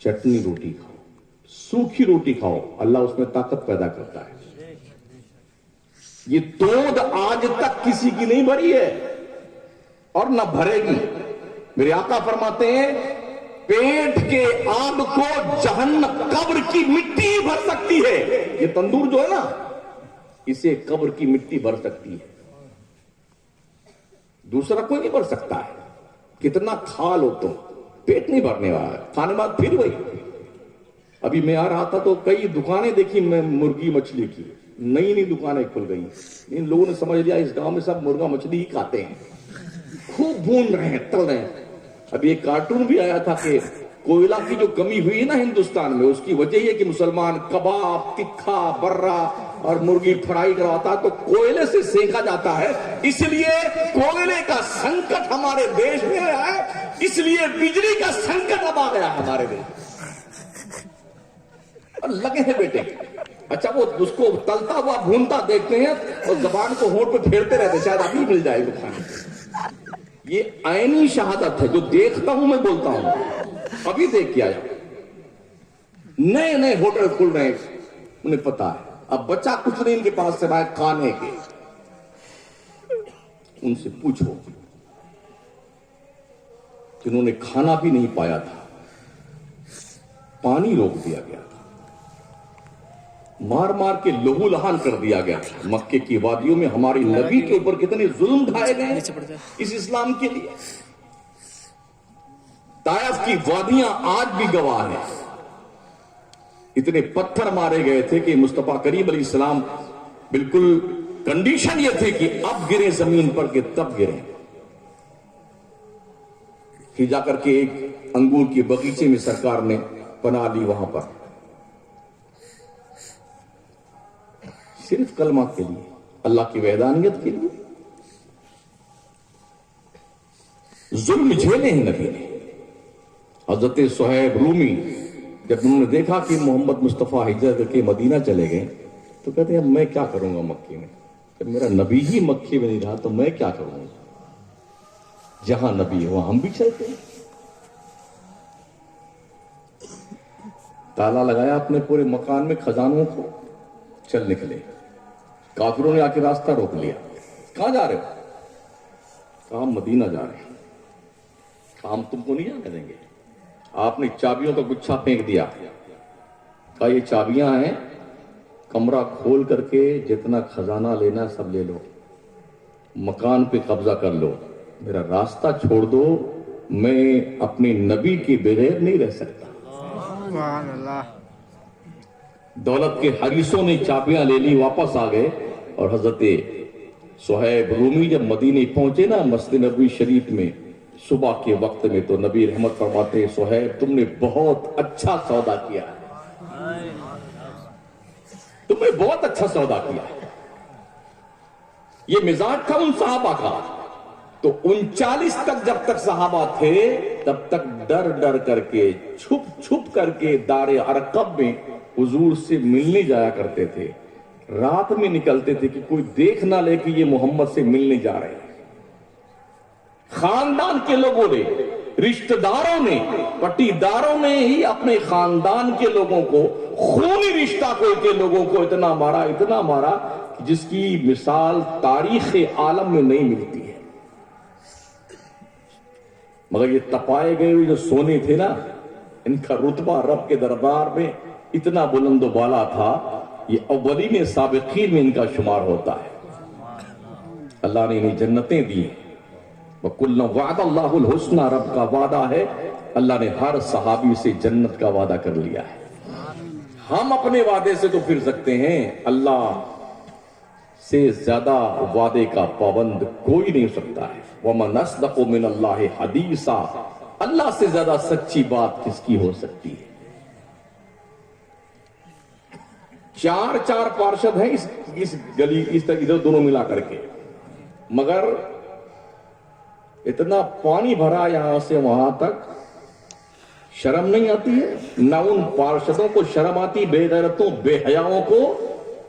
A: چٹنی روٹی کھاؤ، سوکھی روٹی کھاؤ، اللہ اس میں طاقت پیدا کرتا ہے۔ یہ دودھ آج تک کسی کی نہیں بھری ہے اور نہ بھرے گی۔ میرے آقا فرماتے ہیں پیٹ کے آگ کو جہنم قبر کی مٹی بھر سکتی ہے۔ یہ تندور جو ہے نا، اسے قبر کی مٹی بھر سکتی ہے، دوسرا کوئی نہیں بھر سکتا ہے۔ کتنا کھا لو تم، پیٹ نہیں بھرنے والا، کھانے بعد پھر وہی۔ ابھی میں آ رہا تھا تو کئی دکانیں دیکھی میں مرغی مچھلی کی، نئی دکانیں کھل گئی۔ ان لوگوں نے سمجھ لیا اس گاؤں میں سب مرغا مچھلی ہی کھاتے ہیں، خوب بھون رہے ہیں، تل رہے ہیں۔ ابھی ایک کارٹون بھی آیا تھا کہ کوئلہ کی جو کمی ہوئی ہے نا ہندوستان میں، اس کی وجہ یہ کہ مسلمان کباب، تکھا، برا اور مرغی فرائی کرواتا تو کوئلے سے سینکا جاتا ہے، اس لیے کوئلے کا سنکٹ ہمارے دیش میں ہے، اس لیے بجلی کا سنکٹ اب آ گیا ہمارے دیش۔ اور لگے ہیں بیٹے، اچھا وہ اس کو تلتا ہوا بھونتا دیکھتے ہیں اور زبان کو ہونٹ پہ پھیرتے رہتے، شاید ابھی مل جائے گا کھانے۔ یہ عینی شہادت ہے، جو دیکھتا ہوں میں بولتا ہوں۔ ابھی دیکھ کے آیا، نئے ہوٹل کھل رہے ہیں، انہیں پتا ہے اب بچہ کچھ نہیں ان کے پاس سے باہر کھانے کے۔ ان سے پوچھو جنہوں نے کھانا بھی نہیں پایا تھا، پانی روک دیا گیا تھا، مار مار کے لہو لہان کر دیا گیا تھا۔ مکے کی وادیوں میں ہماری نبی کے اوپر کتنے ظلم ڈھائے گئے اس اسلام کے لیے۔ طائف کی وادیاں آج بھی گواہ ہیں، اتنے پتھر مارے گئے تھے کہ مصطفیٰ کریم علیہ السلام بالکل کنڈیشن یہ تھی کہ اب گرے زمین پر کہ تب گرے. پھر جا کر کے ایک انگور کے باغیچے میں سرکار نے پناہ لی، وہاں پر صرف کلمہ کے لیے، اللہ کی وحدانیت کے لیے. ظلم جھیلے ہیں نبی نے. حضرت صہیب رومی جب انہوں نے دیکھا کہ محمد مصطفیٰ ہجرت کر کے مدینہ چلے گئے تو کہتے ہیں اب میں کیا کروں گا مکے میں، جب میرا نبی ہی مکے میں نہیں رہا تو میں کیا کروں گا، جہاں نبی ہے وہاں ہم بھی چلتے ہیں. تالا لگایا اپنے پورے مکان میں خزانوں کو، چل نکلے. کافروں نے آ کے راستہ روک لیا. کہاں جا رہے ہو؟ کہا ہم مدینہ جا رہے ہیں. کہا ہم تم کو نہیں جانے دیں گے. آپ نے چابیوں کا گچھا پھینک دیا. کہا یہ چابیاں ہیں، کمرہ کھول کر کے جتنا خزانہ لینا سب لے لو، مکان پہ قبضہ کر لو، میرا راستہ چھوڑ دو، میں اپنے نبی کے بغیر نہیں رہ سکتا.
C: سبحان اللہ.
A: دولت کے حریصوں نے چابیاں لے لی، واپس آ گئے. اور حضرت صہیب رومی جب مدینے پہنچے نا مسجد نبوی شریف میں صبح کے وقت میں، تو نبی رحمت فرماتے صہیب تم نے بہت اچھا سودا کیا ہے، تم نے بہت اچھا سودا کیا ہے. یہ مزاج تھا ان صحابہ کا. تو 39 تک جب تک صحابہ تھے تب تک ڈر ڈر کر کے، چھپ چھپ کر کے دار ارقم میں حضور سے ملنے جایا کرتے تھے. رات میں نکلتے تھے کہ کوئی دیکھ نہ لے کہ یہ محمد سے ملنے جا رہے ہیں. خاندان کے لوگوں نے، رشتہ داروں نے، پٹی داروں نے ہی اپنے خاندان کے لوگوں کو، خونی رشتہ کے لوگوں کو اتنا مارا کہ جس کی مثال تاریخ عالم میں نہیں ملتی ہے. مگر یہ تپائے گئے ہوئے جو سونے تھے نا، ان کا رتبہ رب کے دربار میں اتنا بلند و بالا تھا، یہ اولین سابقین میں ان کا شمار ہوتا ہے. اللہ نے انہیں جنتیں دی. وَكُلًّا وَعَدَ اللَّهُ الْحُسْنَى، رب کا وعدہ ہے. اللہ نے ہر صحابی سے جنت کا وعدہ کر لیا ہے. ہم اپنے وعدے سے تو پھر سکتے ہیں، اللہ سے زیادہ وعدے کا پابند کوئی نہیں ہو سکتا ہے. وَمَنْ أَصْدَقُ مِنَ اللَّهِ حَدِيثًا، اللہ سے زیادہ سچی بات کس کی ہو سکتی ہے. 4 پارشد ہیں اس گلی، اس طرح ادھر دونوں ملا کر کے، مگر اتنا پانی بھرا یہاں سے وہاں تک، شرم نہیں آتی ہے. نہ ان پارشدوں کو شرم آتی، بے غیرتوں بے حیاؤں کو،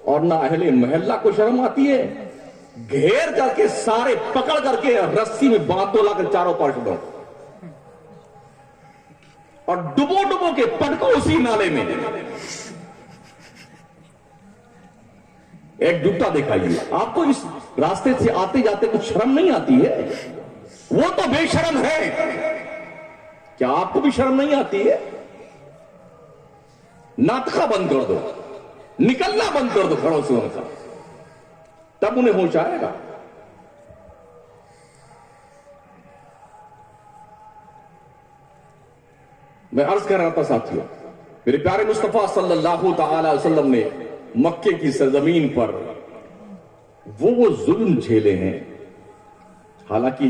A: اور نہ اہل محلہ کو شرم آتی ہے. گھیر کر کے سارے پکڑ کر کے رسی میں باندھ دو لا کر چاروں پارشدوں، اور ڈبو ڈبو کے پٹکو اسی نالے میں. ایک ڈبتا دکھائیے. آپ کو اس راستے سے آتے جاتے کچھ شرم نہیں آتی ہے؟ وہ تو بے شرم ہے، کیا آپ کو بھی شرم نہیں آتی ہے؟ ناطقہ بند کر دو، نکلنا بند کر دو گھروں سے ان کا، تب انہیں ہوش آئے گا. میں عرض کر رہا تھا ساتھیوں، میرے پیارے مصطفیٰ صلی اللہ تعالی وسلم نے مکے کی سرزمین پر وہ ظلم جھیلے ہیں. حالانکہ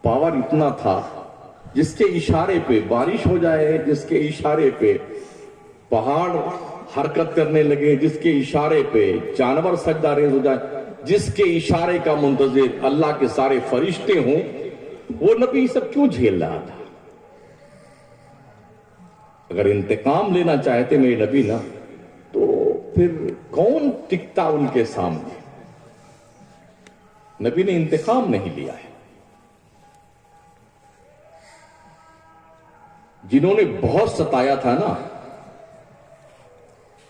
A: پاور اتنا تھا، جس کے اشارے پہ بارش ہو جائے، جس کے اشارے پہ پہاڑ حرکت کرنے لگے، جس کے اشارے پہ جانور سجدہ ریز ہو جائے، جس کے اشارے کا منتظر اللہ کے سارے فرشتے ہوں، وہ نبی سب کیوں جھیل رہا تھا؟ اگر انتقام لینا چاہتے میرے نبی نا، تو پھر کون ٹکتا ان کے سامنے؟ نبی نے انتقام نہیں لیا ہے. جنہوں نے بہت ستایا تھا نا،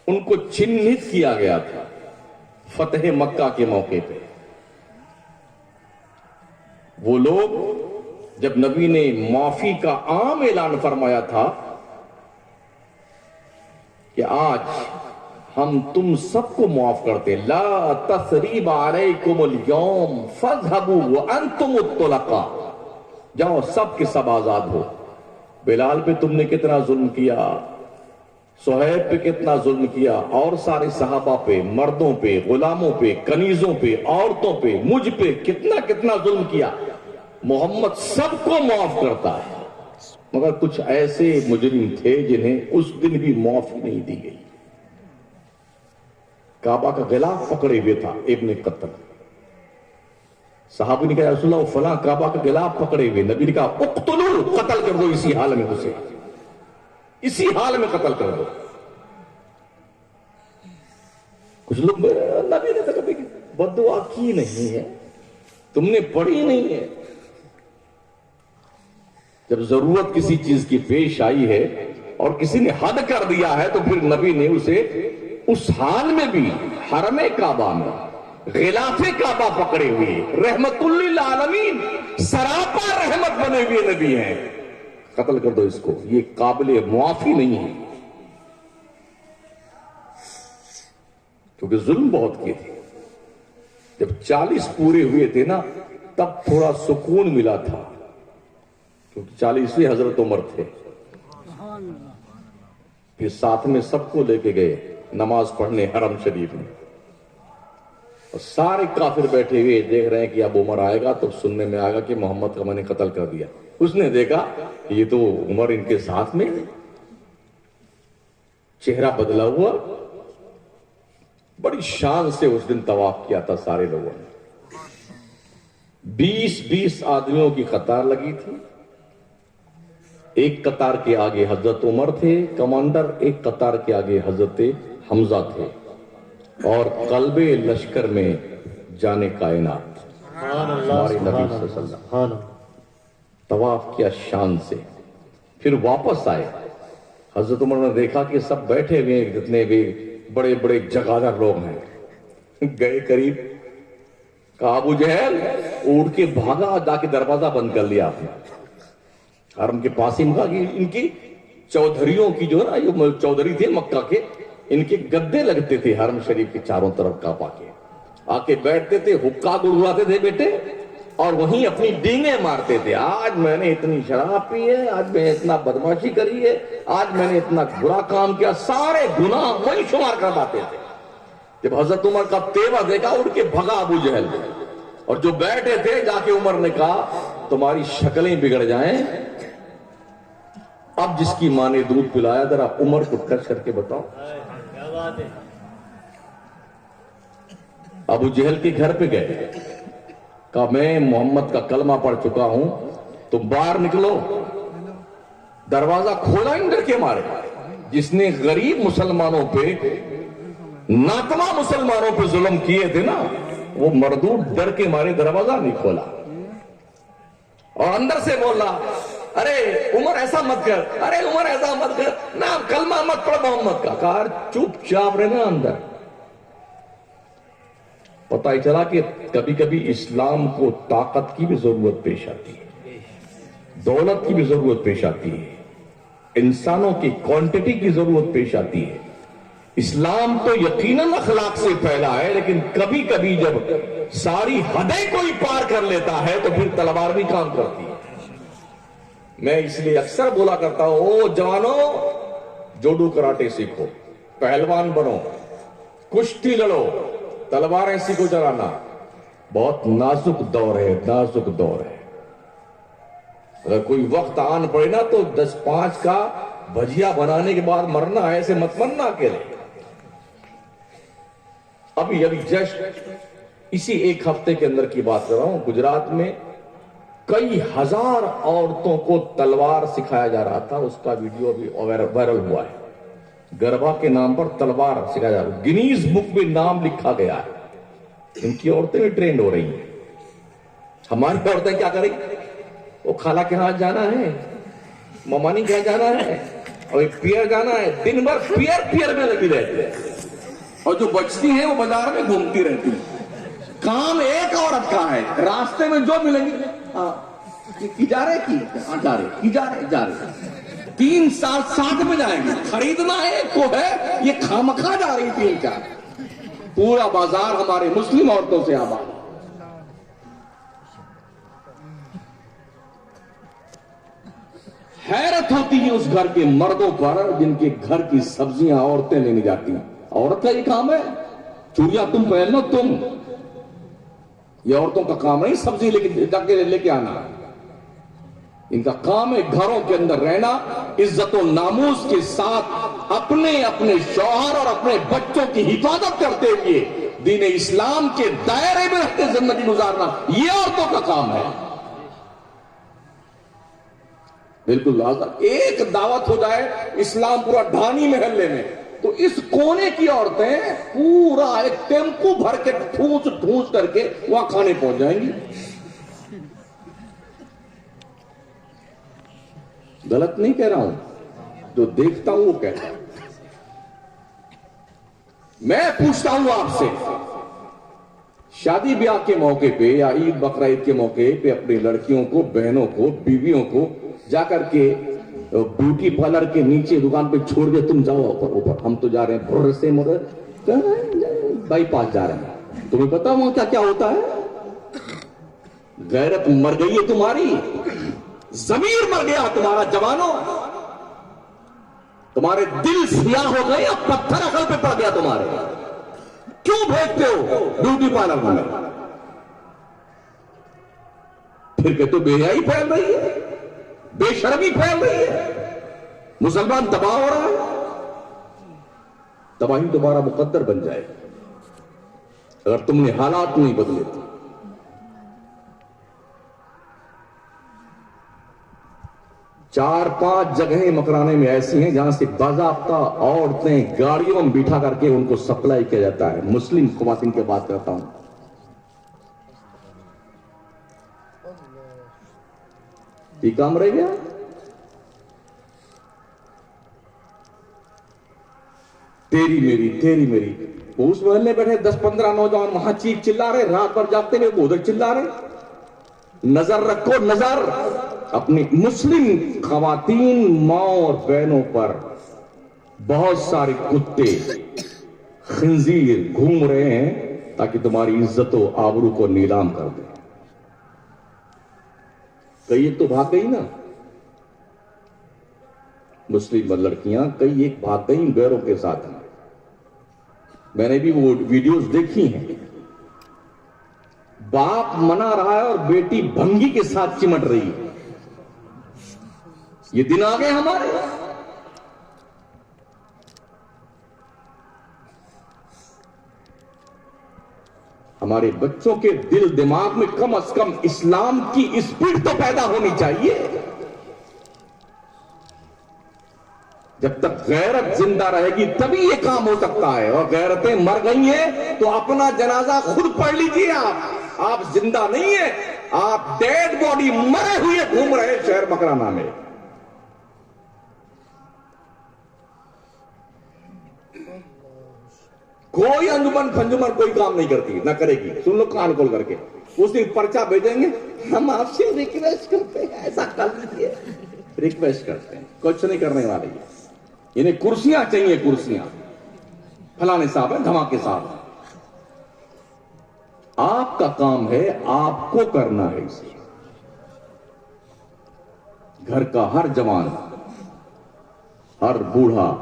A: ان کو چنھت کیا گیا تھا فتح مکہ کے موقع پہ. وہ لوگ جب نبی نے معافی کا عام اعلان فرمایا تھا کہ آج ہم تم سب کو معاف کرتے، لا تثریب علیکم اليوم فاذهبوا وانتم الطلقاء، جاؤ سب کے سب آزاد ہو. بلال پہ تم نے کتنا ظلم کیا، صہیب پہ کتنا ظلم کیا، اور سارے صحابہ پہ، مردوں پہ، غلاموں پہ، کنیزوں پہ، عورتوں پہ، مجھ پہ کتنا کتنا ظلم کیا، محمد سب کو معاف کرتا ہے، مگر کچھ ایسے مجرم تھے جنہیں اس دن بھی معافی نہیں دی گئی۔ کعبہ کا غلاف پکڑے ہوئے تھا ابن قتل، صحابی نے کہا رسول اللہ فلاں کعبہ کا غلاف پکڑے ہوئے، نبی نے کہا اقتلوا، قتل کر دو اسی حال میں، اسے اسی حال میں قتل کر دو۔ کچھ لوگ نبی نے تو کبھی بد دعا کی نہیں ہے، تم نے پڑھی نہیں ہے۔ جب ضرورت کسی چیز کی پیش آئی ہے اور کسی نے حد کر دیا ہے تو پھر نبی نے اسے اس حال میں بھی حرم کعبہ میں غلاف کعبہ پکڑے ہوئے، رحمت للعالمین، سراپا رحمت بنے ہوئے نبی ہیں، قتل کر دو اس کو، یہ قابل معافی نہیں ہے، کیونکہ ظلم بہت کیے تھے۔ جب 40 پورے ہوئے تھے نا تب تھوڑا سکون ملا تھا، کیونکہ 40ویں حضرت عمر تھے، پھر ساتھ میں سب کو لے کے گئے نماز پڑھنے حرم شریف میں، اور سارے کافر بیٹھے ہوئے دیکھ رہے ہیں کہ اب عمر آئے گا تو سننے میں آئے گا کہ محمد کا میں نے قتل کر دیا۔ اس نے دیکھا کہ یہ تو عمر ان کے ساتھ میں، چہرہ بدلا ہوا، بڑی شان سے اس دن طواف کیا تھا سارے لوگوں نے، 20 آدمیوں کی قطار لگی تھی، ایک قطار کے آگے حضرت عمر تھے کمانڈر، ایک قطار کے آگے حضرت حمزہ تھے، اور قلب لشکر میں جانے کائنات ہمارے نبی صلی اللہ علیہ وسلم طواف کیا شان سے۔ پھر واپس آئے، حضرت عمر نے دیکھا کہ سب بیٹھے ہوئے جتنے بھی بڑے بڑے جگادر لوگ ہیں، گئے قریب، کہا ابو جہل، اڑ کے بھاگا، جا کے دروازہ بند کر لیا آپ نے حرم کے پاس ہی۔ کہا کہ ان کی چودھریوں کی جو ہے نا، یہ چودھری تھے مکہ کے، ان کے گدے لگتے تھے حرم شریف کے چاروں طرف کعبہ کے، آ کے بیٹھتے تھے، حقہ گڑگڑاتے تھے بیٹے، اور وہیں اپنی ڈینگیں مارتے تھے، آج میں نے اتنی شراب پی ہے، آج میں نے اتنا بدماشی کری ہے، آج میں نے اتنا برا کام کیا، سارے گناہ وہی شمار کرواتے تھے۔ جب حضرت عمر کا تیور دیکھا اڑ کے بھگا ابو جہل، اور جو بیٹھے تھے جا کے عمر نے کہا تمہاری شکلیں بگڑ جائیں، اب جس کی ماں نے دودھ پلایا ذرا عمر کو ٹچ کر کے بتاؤ۔ ابو جہل کے گھر پہ گئے، کہا میں محمد کا کلمہ پڑھ چکا ہوں، تم باہر نکلو۔ دروازہ کھولا اندر کے مارے، جس نے غریب مسلمانوں پہ، ناتما مسلمانوں پہ ظلم کیے تھے نا، وہ مردود ڈر کے مارے دروازہ نہیں کھولا، اور اندر سے بولا ارے عمر ایسا مت کر، ارے عمر ایسا مت کر، نہ کلمہ مت پڑھ محمد کا۔ کہا چپ چاپ رہنا اندر۔ پتہ ہی چلا کہ کبھی کبھی اسلام کو طاقت کی بھی ضرورت پیش آتی ہے، دولت کی بھی ضرورت پیش آتی ہے، انسانوں کی کوانٹٹی کی ضرورت پیش آتی ہے۔ اسلام تو یقیناً اخلاق سے پھیلا ہے، لیکن کبھی کبھی جب ساری حدیں کوئی پار کر لیتا ہے تو پھر تلوار بھی کام کرتی ہے۔ میں اس لیے اکثر بولا کرتا ہوں، او جوانوں، جوڈو کراٹے سیکھو، پہلوان بنو، کشتی لڑو، تلواریں سیکھو چلانا، بہت نازک دور ہے، نازک دور ہے۔ اگر کوئی وقت آن پڑے نا تو 10-5 کا بھجیا بنانے کے بعد مرنا ہے، ایسے مت مرنا اکیلے۔ ابھی جسٹ اسی ایک ہفتے کے اندر کی بات کر رہا ہوں، گجرات میں کئی ہزار عورتوں کو تلوار سکھایا جا رہا تھا، اس کا ویڈیو ابھی وائرل ہوا ہے، گربا کے نام پر تلوار سکھایا جا رہا ہے، گنیز بک میں نام لکھا گیا ہے۔ ان کی عورتیں بھی ٹرینڈ ہو رہی ہیں، ہماری عورتیں کیا کریں، وہ خالہ کے ہاں جانا ہے، ممانی کے ہاں جانا ہے، اور پیئر جانا ہے، دن بھر پیئر میں لگی رہتی ہے، اور جو بچتی ہیں وہ بازار میں گھومتی رہتی ہیں۔ کام ایک عورت کا ہے، راستے میں جو ملیں گے، کی جا رہے کی جا رہے 3 سال ساتھ میں جائیں گے، خریدنا ایک کو ہے، یہ خامخواہ جا رہی تھی کیا، پورا بازار ہمارے مسلم عورتوں سے آباد۔ حیرت ہوتی ہے اس گھر کے مردوں پر جن کے گھر کی سبزیاں عورتیں لینے جاتی ہیں. عورت کا یہ کام ہے, چوڑیاں تم پہن لو تم, یہ عورتوں کا کام نہیں سبزی لے کے آنا. ان کا کام ہے گھروں کے اندر رہنا, عزت و ناموس کے ساتھ اپنے شوہر اور اپنے بچوں کی حفاظت کرتے ہوئے دین اسلام کے دائرے میں رہتے زندگی گزارنا, یہ عورتوں کا کام ہے. بالکل لازم ایک دعوت ہو جائے اسلام پورا ڈھانی محلے میں, تو اس کونے کی عورتیں پورا ایک ٹیمپو بھر کے ٹھونس کر کے وہاں کھانے پہنچ جائیں گی. غلط نہیں کہہ رہا ہوں, جو دیکھتا ہوں وہ کہتا ہوں. میں پوچھتا ہوں آپ سے, شادی بیاہ کے موقع پہ یا عید بقرعید کے موقع پہ اپنی لڑکیوں کو, بہنوں کو, بیویوں کو جا کر کے بیوٹی پارلر کے نیچے دکان پہ چھوڑ دے, تم جاؤ اوپر, ہم تو جا رہے ہیں بھر سے بائی پاس جا رہے ہیں, تمہیں پتا وہاں کیا ہوتا ہے؟ غیرت مر گئی ہے تمہاری, ضمیر مر گیا تمہارا جوانوں, تمہارے دل سیاہ ہو گئے, اب پتھر عقل پہ پڑ گیا تمہارے. کیوں بھیجتے ہو بیوٹی پارلر میں؟ پھر کہ تو بے حیائی پھیل رہی ہے, بے شرمی پھیل رہی ہے, مسلمان تباہ ہو رہا ہے. تباہی تمہارا مقدر بن جائے اگر تم نے حالات نہیں بدلے تو. چار پانچ جگہیں مکرانے میں ایسی ہیں جہاں سے باضابطہ عورتیں گاڑیوں میں بٹھا کر کے ان کو سپلائی کیا جاتا ہے. مسلم خواتین کی بات کرتا ہوں. یہ کام رہ گیا. تیری میری اس محلے بیٹھے 10-15 نوجوان وہاں چیخ چلا رہے, رات بھر جاگتے ہوئے ادھر چلا رہے. نظر رکھو, نظر اپنی مسلم خواتین ماں اور بہنوں پر. بہت سارے کتے خنزیر گھوم رہے ہیں تاکہ تمہاری عزت و آبرو کو نیلام کر دیں. کئی ایک تو بھاگ گئی نا مسلم لڑکیاں, کئی ایک بھاگ گئی غیروں کے ساتھ. میں نے بھی وہ ویڈیوز دیکھی ہیں. باپ منا رہا ہے اور بیٹی بھنگی کے ساتھ چمٹ رہی ہے. یہ دن آ گئے ہمارے. ہمارے بچوں کے دل دماغ میں کم از کم اسلام کی اسپرٹ تو پیدا ہونی چاہیے. جب تک غیرت زندہ رہے گی تبھی یہ کام ہو سکتا ہے. اور غیرتیں مر گئی ہیں تو اپنا جنازہ خود پڑھ لیجئے. آپ زندہ نہیں ہیں, آپ ڈیڈ باڈی مرے ہوئے گھوم رہے شہر مکرانہ میں. کوئی انجمن پھنجمن کوئی کام نہیں کرتی, نہ کرے گی. سن لو کان کھول کر کے, اس دن پرچہ بھیجیں گے, ہم آپ سے ریکویسٹ کرتے ہیں ایسا کر لیجیے. ریکویسٹ کرتے ہیں, کچھ نہیں کرنے والے. انہیں کرسیاں چاہیے, کرسیاں. فلانے صاحب ہیں, دھماکے صاحب. آپ کا کام ہے, آپ کو کرنا ہے اسے. گھر کا ہر جوان, ہر بوڑھا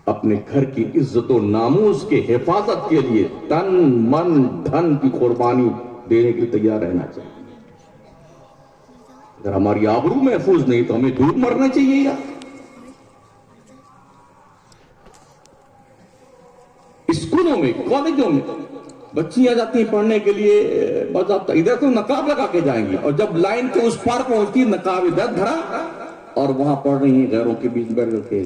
A: اپنے گھر کی عزت و ناموس کے حفاظت کے لیے تن من دھن کی قربانی دینے کے لیے تیار رہنا چاہیے. اگر ہماری آبرو محفوظ نہیں تو ہمیں دودھ مرنا چاہیے. یا اسکولوں میں, کالجوں میں بچیاں جاتی ہیں پڑھنے کے لیے باضابطہ, ادھر تو نقاب لگا کے جائیں گی, اور جب لائن کے اس پار پہنچتی نقاب ادھر دھرا, اور وہاں پڑھ رہی ہیں غیروں کے بیچ بیٹھ کر کے.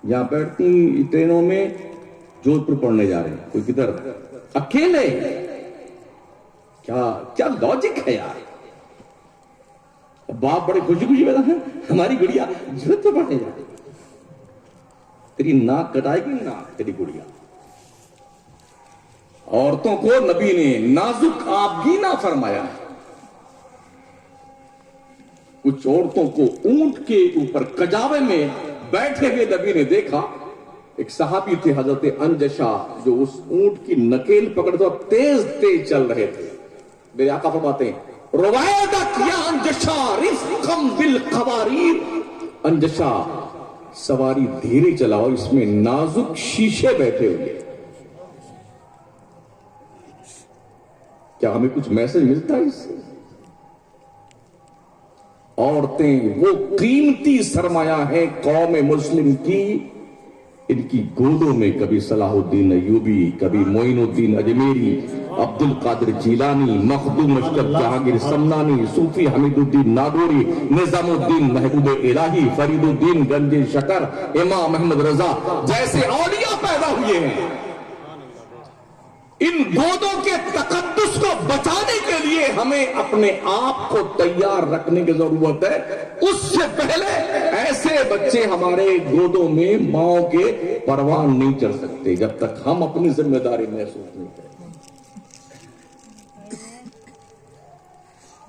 A: یہاں بیٹھتی ٹرینوں میں جودھ پور پڑھنے جا رہے ہیں, کوئی کدھر اکیلے. کیا لاجک ہے یار. باپ بڑے خوشی خوشی بیٹھا ہے, ہماری گڑیا جودھ پور پڑھنے جا رہی. تیری ناک کٹائے گی ناک تیری گڑیا. عورتوں کو نبی نے نازک آبگینہ فرمایا. کچھ عورتوں کو اونٹ کے اوپر کجاوے میں بیٹھے ہوئے نبی نے دیکھا. ایک صحابی تھے حضرت انجشا, جو اس اونٹ کی نکیل پکڑتے اور تیز تیز چل رہے تھے. میرے آقا فرماتے ہیں روایدہ کیا انجشا رفقم بالقواریر، انجشا سواری دھیرے چلاؤ، اس میں نازک شیشے بیٹھے ہوئے. کیا ہمیں کچھ میسج ملتا ہے اس سے؟ عورتیں وہ قیمتی سرمایہ ہیں قوم مسلم کی، ان کی گودوں میں کبھی صلاح الدین ایوبی، کبھی معین الدین اجمیری، عبد القادر جیلانی، مخدوم اشرف جہانگیر سمنانی، صوفی حمید الدین ناگوری، نظام الدین محبوب الہی، فرید الدین گنج شکر، امام احمد رضا جیسے اولیاء پیدا ہوئے ہیں. ان گودوں کے تقدس کو بچانے کے لیے ہمیں اپنے آپ کو تیار رکھنے کی ضرورت ہے. اس سے پہلے ایسے بچے ہمارے گودوں میں ماؤں کے پروان نہیں چڑھ سکتے جب تک ہم اپنی ذمہ داری محسوس نہیں کریں.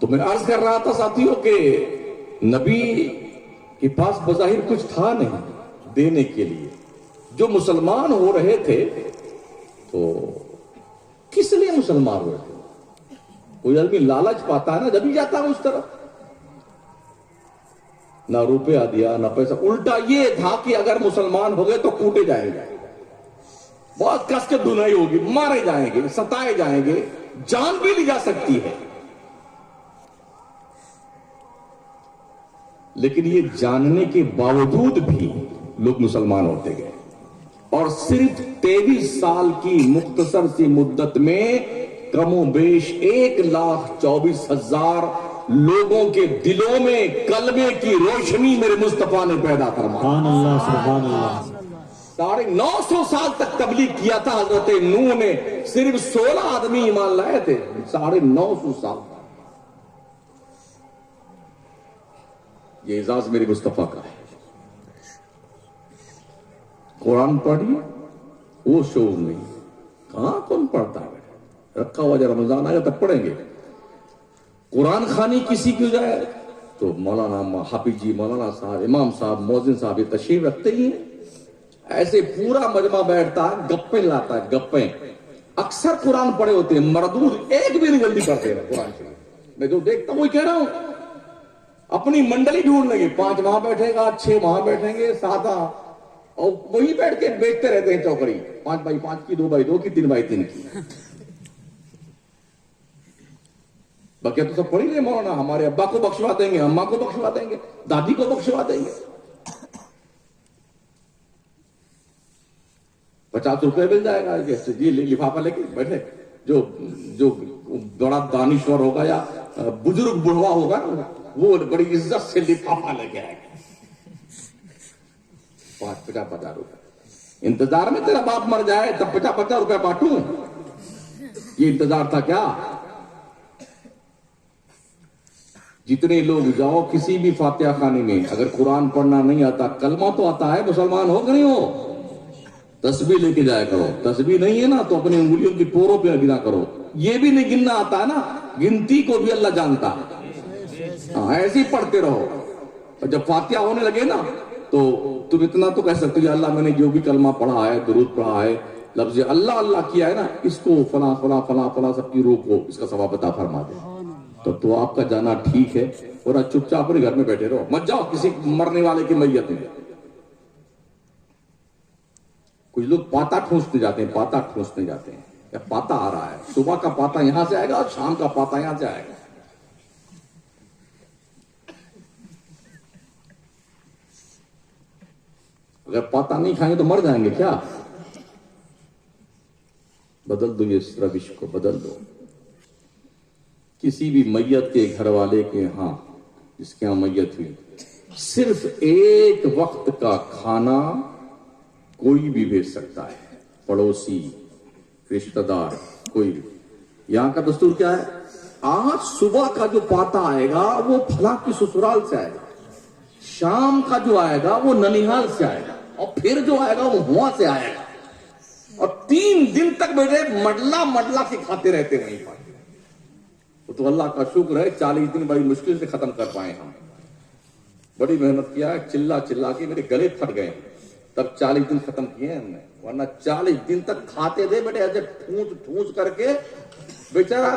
A: تو میں عرض کر رہا تھا ساتھیوں کہ نبی کے پاس بظاہر کچھ تھا نہیں دینے کے لیے. جو مسلمان ہو رہے تھے تو کس لیے مسلمان ہوئے تھے؟ کوئی آدمی لالچ پاتا ہے نا جب ہی جاتا ہے اس طرف. نہ روپیہ دیا نہ پیسہ، الٹا یہ تھا کہ اگر مسلمان ہو گئے تو کوٹے جائیں گے، بہت کس کے دھنائی ہوگی، مارے جائیں گے، ستائے جائیں گے، جان بھی لی جا سکتی ہے. لیکن یہ جاننے کے باوجود بھی لوگ مسلمان ہوتے گئے، اور صرف 23 سال کی مختصر سی مدت میں کم و بیش 1,24,000 لوگوں کے دلوں میں کلمے کی روشنی میرے مصطفیٰ نے پیدا فرمائی.
B: سبحان اللہ سبحان اللہ.
A: 950 سال تک تبلیغ کیا تھا حضرت نوح نے، صرف 16 آدمی ایمان لائے تھے. 950 سال. یہ اعزاز میرے مصطفیٰ کا ہے. قرآن پڑھیے وہ شعور نہیں. کہاں کون پڑھتا ہے؟ رکھا ہوا جب رمضان آئے تب پڑھیں گے. قرآن خوانی کسی کی ہو جائے تو مولانا حافظ جی، مولانا صاحب، امام صاحب، مؤذن صاحب یہ تشریف رکھتے ہی ہیں. ایسے پورا مجمع بیٹھتا ہے، گپیں لاتا ہے، گپیں. اکثر قرآن پڑھے ہوتے ہیں، مردود ایک بھی نہیں جلدی پڑھتے ہیں قرآن شریف. میں جو دیکھتا ہوں وہی کہہ رہا ہوں. اپنی منڈلی ڈھونڈ لیں گے، 5 وہاں بیٹھے گا، 6 وہاں بیٹھیں گے، 7 اور وہی بیٹھ کے بیچتے رہتے ہیں چوکڑی. 5x5 کی، 2x2 کی، 3x3 کی. بقیہ تو سب پڑھی لے مولانا. ہمارے ابا کو بخشوا دیں گے، اماں کو بخشوا دیں گے، دادی کو بخشوا دیں گے. 50 روپے مل جائے گا جی لفافہ لے کے بیٹھے. جو بڑا دانشور ہوگا یا بزرگ بڑھوا ہوگا وہ بڑی عزت سے لفافہ لے کے آئے گا. 50 روپے. انتظار میں تیرا باپ مر جائے تب 50 روپے بانٹوں؟ یہ انتظار تھا کیا؟ جتنے لوگ جاؤ کسی بھی فاتحہ خانے میں، اگر قرآن پڑھنا نہیں آتا، کلمہ تو آتا ہے، مسلمان ہو کہ نہیں ہو؟ تسبیح لے کے جایا کرو. تسبیح نہیں ہے نا تو اپنی انگلیوں کی پوروں پہ گنا کرو. یہ بھی نہیں گننا آتا ہے نا، گنتی کو بھی اللہ جانتا. ایسے ہی پڑھتے رہو. جب فاتحہ ہونے لگے نا تو تم اتنا تو کہہ سکتے ہو اللہ میں نے جو بھی کلمہ پڑھا ہے، درود پڑھا ہے، لفظ اللہ اللہ کیا ہے نا، اس کو فلاں فلاں فلاں فلاں سب کی روح کو اس کا ثواب عطا فرما دے. تو آپ کا جانا ٹھیک ہے، اور چپ چاپ اپنے گھر میں بیٹھے رہو، مت جاؤ کسی مرنے والے کی میت میں. کچھ لوگ پاتا ٹھونستے جاتے ہیں، پاتا ٹھونستے جاتے ہیں. یا پاتا آ رہا ہے، صبح کا پاتا یہاں سے آئے گا اور شام کا پاتا یہاں سے آئے گا. اگر پاتا نہیں کھائیں گے تو مر جائیں گے کیا؟ بدل دو یہ روش کو، بدل دو. کسی بھی میت کے گھر والے کے ہاں، جس کے ہاں میت ہوئی، صرف ایک وقت کا کھانا کوئی بھی بھیج سکتا ہے، پڑوسی، رشتہ دار، کوئی بھی. یہاں کا دستور کیا ہے؟ آج صبح کا جو پاتا آئے گا وہ فلاں کی سسرال سے آئے گا، شام کا جو آئے گا وہ ننیحال سے آئے گا، اور پھر جو آئے گا وہ ہوا سے آئے گا. اور 3 دن تک بیٹھے مڈلا کے کھاتے رہتے وہیں پر. تو اللہ کا شکر ہے 40 دن بڑی مشکل سے ختم کر پائے. ہم بڑی محنت کیا ہے، چلا چلا کے میرے گلے پھٹ گئے، تب 40 دن ختم کیے ہیں ہم نے. ورنہ 40 دن تک کھاتے تھے بیٹے ایسے ٹھونس ٹھونس کر کے. بیچارہ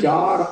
D: 4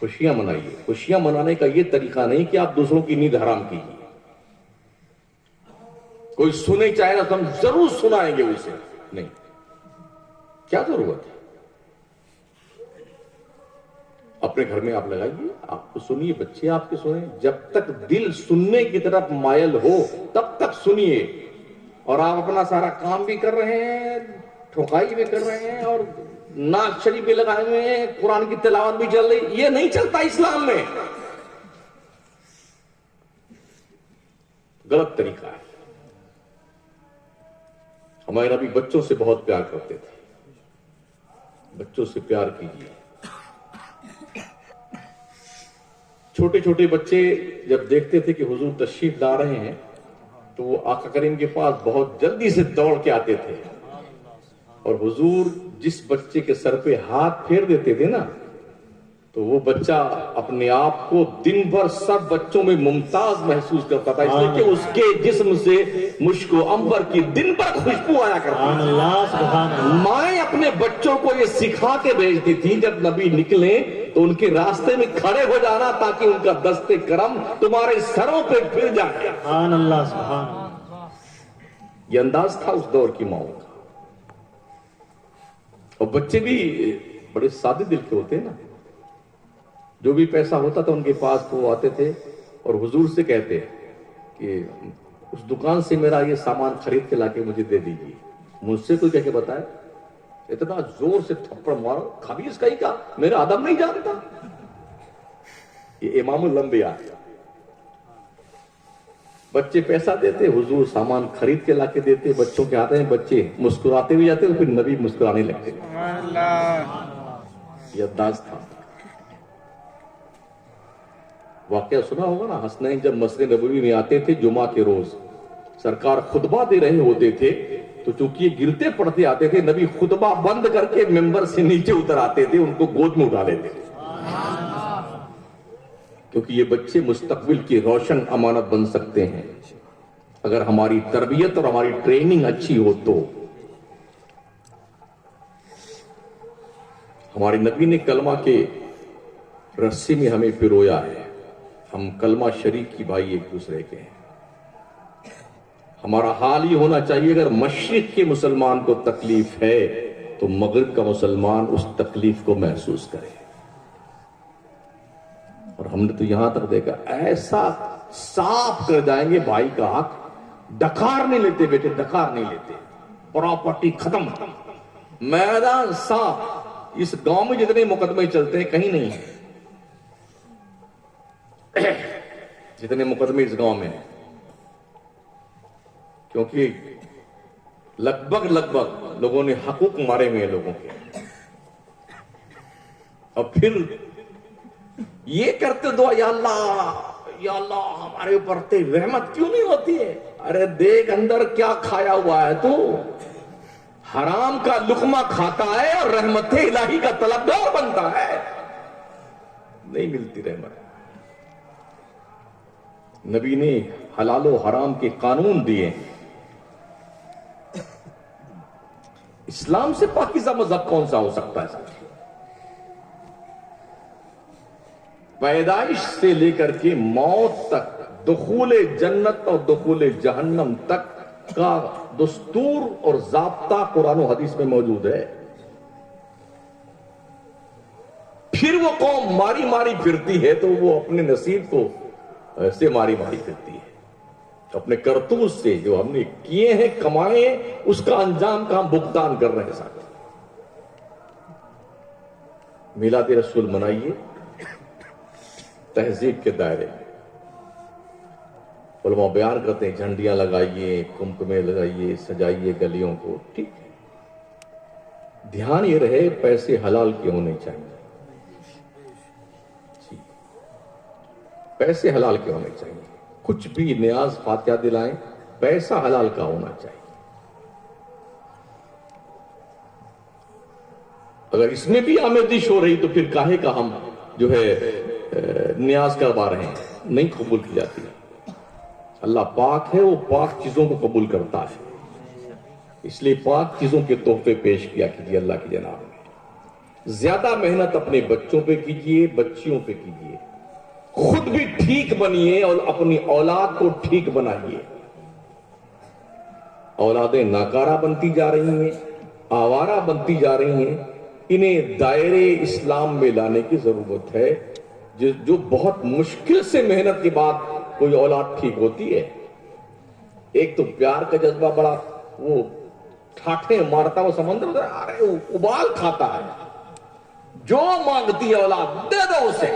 D: خوشیاں منائیے. خوشیاں منانے کا یہ طریقہ نہیں کہ آپ دوسروں کی نیند حرام کیجیے. کوئی سنے چاہے نا تو ہم ضرور سنائیں گے اسے. نہیں, کیا ضرورت ہے؟ اپنے گھر میں آپ لگائیے, آپ کو سنیے, بچے آپ کے سنیں. جب تک دل سننے کی طرف مائل ہو تب تک سنیے. اور آپ اپنا سارا کام بھی کر رہے ہیں, ٹھوکائی بھی کر رہے ہیں, اور ناک شریف بھی لگائے ہوئے ہیں, قرآن کی تلاوت بھی چل رہی. یہ نہیں چلتا اسلام میں, غلط طریقہ ہے. ہمارے نبی بچوں سے بہت پیار کرتے تھے. بچوں سے پیار کیجیے. چھوٹے چھوٹے بچے جب دیکھتے تھے کہ حضور تشریف لا رہے ہیں تو وہ آقا کریم کے پاس بہت جلدی سے دوڑ کے آتے تھے, اور حضور جس بچے کے سر پہ ہاتھ پھیر دیتے تھے نا تو وہ بچہ اپنے آپ کو دن بھر سب بچوں میں ممتاز محسوس کرتا تھا, اس لیے کہ اس کے جسم سے مشک و عنبر کی دن بھر خوشبو آیا کرتی تھی. مائیں اپنے بچوں کو یہ سکھا کے بھیجتی تھی جب نبی نکلیں تو ان کے راستے میں کھڑے ہو جانا تاکہ ان کا دست کرم تمہارے سروں پہ پھر جائے.
B: سبحان اللہ, سبحان اللہ.
D: یہ انداز تھا اس دور کی ماؤں کا. اور بچے بھی بڑے سادے دل کے ہوتے ہیں نا. جو بھی پیسہ ہوتا تھا ان کے پاس وہ آتے تھے اور حضور سے کہتے کہ اس دکان سے میرا یہ سامان خرید کے لا کے مجھے دے دیجیے. مجھ سے کوئی کہہ کے بتائے, اتنا زور سے تھپڑ مارو, خبیث کہیں کا, میرا ادب نہیں جانتا. یہ امام الانبیاء. بچے پیسہ دیتے, حضور سامان خرید کے لا کے دیتے, بچوں کے آتے ہیں, بچے مسکراتے بھی جاتے, پھر نبی مسکرانے لگتے. یہ انداز تھا. واقعہ سنا ہوگا نا, حسنین جب مسجد نبوی میں آتے تھے جمعہ کے روز, سرکار خطبہ دے رہے ہوتے تھے تو چونکہ یہ گرتے پڑتے آتے تھے, نبی خطبہ بند کر کے ممبر سے نیچے اتر آتے تھے, ان کو گود میں اٹھا لیتے تھے, کیونکہ یہ بچے مستقبل کی روشن امانت بن سکتے ہیں اگر ہماری تربیت اور ہماری ٹریننگ اچھی ہو تو. ہمارے نبی نے کلمہ کے رسی میں ہمیں پرویا ہے. ہم کلمہ شریک کی بھائی ایک دوسرے کے ہیں. ہمارا حال یہ ہونا چاہیے, اگر مشرق کے مسلمان کو تکلیف ہے تو مغرب کا مسلمان اس تکلیف کو محسوس کرے. اور ہم نے تو یہاں تک دیکھا, ایسا صاف کر جائیں گے بھائی کا حق, ڈکار نہیں لیتے بیٹے, ڈکار نہیں لیتے, پراپرٹی ختم, میدان صاف. اس گاؤں میں جتنے مقدمے چلتے ہیں کہیں نہیں ہیں جتنے مقدمے اس گاؤں میں ہیں, کیونکہ لگ بھگ لوگوں نے حقوق مارے ہوئے ہیں لوگوں کے. اور پھر یہ کرتے دعا, یا اللہ ہمارے اوپر تیری رحمت کیوں نہیں ہوتی ہے. ارے دیکھ اندر کیا کھایا ہوا ہے تو, حرام کا لقمہ کھاتا ہے اور رحمت الہی کا طلبگار بنتا ہے. نہیں ملتی رحمت. نبی نے حلال و حرام کے قانون دیے. اسلام سے پاکیزہ مذہب کون سا ہو سکتا ہے؟ پیدائش سے لے کر کے موت تک, دخول جنت اور دخول جہنم تک کا دستور اور ضابطہ قرآن و حدیث میں موجود ہے. پھر وہ قوم ماری پھرتی ہے تو وہ اپنے نصیب کو ایسے ماری پھرتی ہے, اپنے کرتوت سے جو ہم نے کیے ہیں کمائے اس کا انجام کا ہم بھگتان کر رہے ہیں. ساتھ میلاد رسول منائیے تہذیب کے دائرے میں. علماء بیان کرتے ہیں جھنڈیاں لگائیے, کمکمے لگائیے, سجائیے گلیوں کو, ٹھیک ہے. دھیان یہ رہے پیسے حلال کے ہونے چاہیے. پیسے حلال کے ہونے چاہیے. کچھ بھی نیاز فاتحہ دلائیں, پیسہ حلال کا ہونا چاہیے. اگر اس میں بھی آمیزش ہو رہی تو پھر کاہے کا ہم جو ہے نیاز کروا رہے ہیں, نہیں قبول کی جاتی. اللہ پاک ہے, وہ پاک چیزوں کو قبول کرتا ہے, اس لیے پاک چیزوں کے تحفے پیش کیا کیجیے اللہ کی جناب میں. زیادہ محنت اپنے بچوں پہ کیجئے، بچیوں پہ کیجئے، خود بھی ٹھیک بنیے اور اپنی اولاد کو ٹھیک بنائیے۔ اولادیں ناکارہ بنتی جا رہی ہیں، آوارہ بنتی جا رہی ہیں، انہیں دائرے اسلام میں لانے کی ضرورت ہے، جو بہت مشکل سے محنت کے بعد کوئی اولاد ٹھیک ہوتی ہے۔ ایک تو پیار کا جذبہ بڑا، وہ ٹھاٹھے مارتا وہ سمندر آ رہے ابال کھاتا ہے، جو مانگتی ہے اولاد دے دو اسے،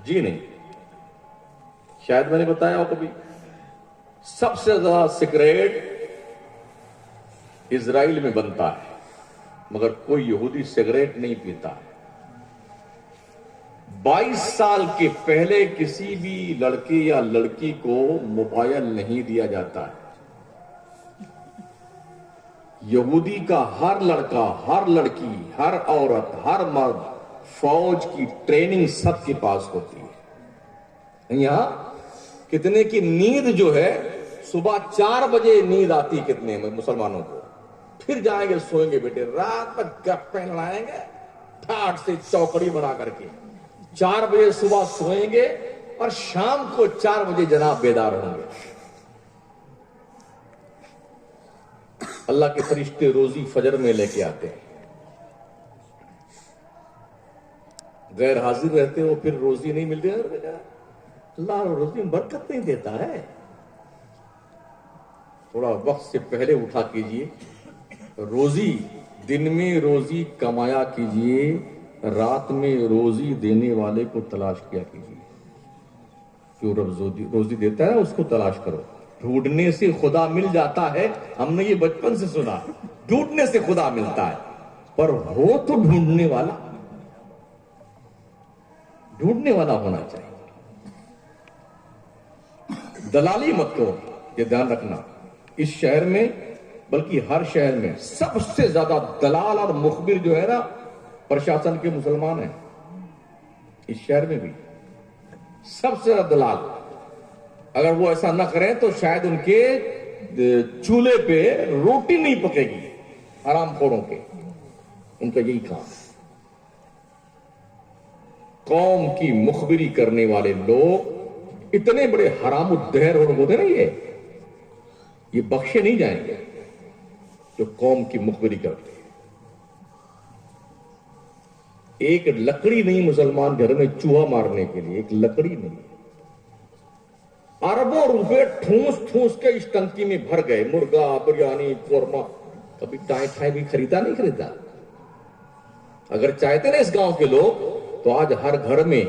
D: جی نہیں۔ شاید میں نے بتایا ہو کبھی، سب سے زیادہ سگریٹ اسرائیل میں بنتا ہے، مگر کوئی یہودی سگریٹ نہیں پیتا ہے۔ 22 سال کے پہلے کسی بھی لڑکے یا لڑکی کو موبائل نہیں دیا جاتا ہے۔ یہودی کا ہر لڑکا، ہر لڑکی، ہر عورت، ہر مرد فوج کی ٹریننگ سب کے پاس ہوتی ہے۔ یہاں کتنے کی نیند جو ہے، صبح 4 بجے نیند آتی کتنے مسلمانوں کو، پھر جائیں گے سوئیں گے بیٹے، رات تک گپیں لڑائیں گے ٹھاٹ سے چوکڑی بنا کر کے، 4 بجے صبح سوئیں گے اور شام کو 4 بجے جناب بیدار ہوں گے۔ اللہ کے فرشتے روزی فجر میں لے کے آتے ہیں، غیر حاضر رہتے ہو پھر روزی نہیں ملتی، اللہ روزی میں برکت نہیں دیتا ہے۔ تھوڑا وقت سے پہلے اٹھا کیجئے، روزی دن میں روزی کمایا کیجئے، رات میں روزی دینے والے کو تلاش کیا کیجئے۔ جو رب روزی دیتا ہے اس کو تلاش کرو۔ ڈھونڈنے سے خدا مل جاتا ہے، ہم نے یہ بچپن سے سنا، ڈھونڈنے سے خدا ملتا ہے، پر ہو تو ڈھونڈنے والا ہونا چاہیے۔ دلالی مت کرو، یہ دھیان رکھنا۔ اس شہر میں بلکہ ہر شہر میں سب سے زیادہ دلال اور مخبر جو ہے نا پرشاسن کے مسلمان ہیں۔ اس شہر میں بھی سب سے زیادہ دلال، اگر وہ ایسا نہ کریں تو شاید ان کے چولہے پہ روٹی نہیں پکے گی، حرام خوروں کے، ان کا یہی کام ہے۔ قوم کی مخبری کرنے والے لوگ اتنے بڑے حرام الدہر ہوتے نا، یہ بخشے نہیں جائیں گے جو قوم کی مخبری کرتے ہیں۔ ایک لکڑی نہیں مسلمان گھر میں چوہا مارنے کے لیے، ایک لکڑی نہیں، اربوں روپے ٹھونس کے اس ٹنکی میں بھر گئے، مرغا، بریانی، قورمہ، کبھی ٹائیں بھی خریدا نہیں خریدا۔ اگر چاہتے نا اس گاؤں کے لوگ تو آج ہر گھر میں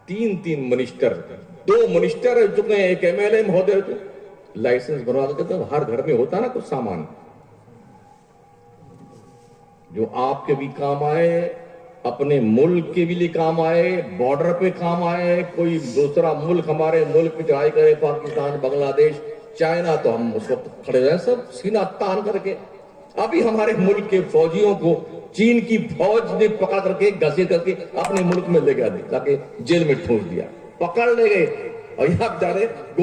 D: 3 منسٹر، 2 منسٹر ہو چکے ہیں، ایک MLA مہودے ہو چکے، لائسنس بنوا کے تو ہر گھر میں ہوتا نا کچھ سامان جو آپ کے بھی کام آئے، اپنے ملک کے بھی لیے کام آئے، بارڈر پہ کام آئے، کوئی دوسرا ملک ہمارے ملک پہ چڑھائی کرے، پاکستان، بنگلہ دیش، چائنا، تو ہم اس وقت کھڑے رہے سب سینہ تان کر کے۔ ابھی ہمارے ملک کے فوجیوں کو چین کی فوج نے پکڑ کر کے گھسیٹ کر کے اپنے ملک میں لے گیا، تاکہ جیل میں ٹھونس دیا، پکڑ لے گئے اور یہاں بیچارے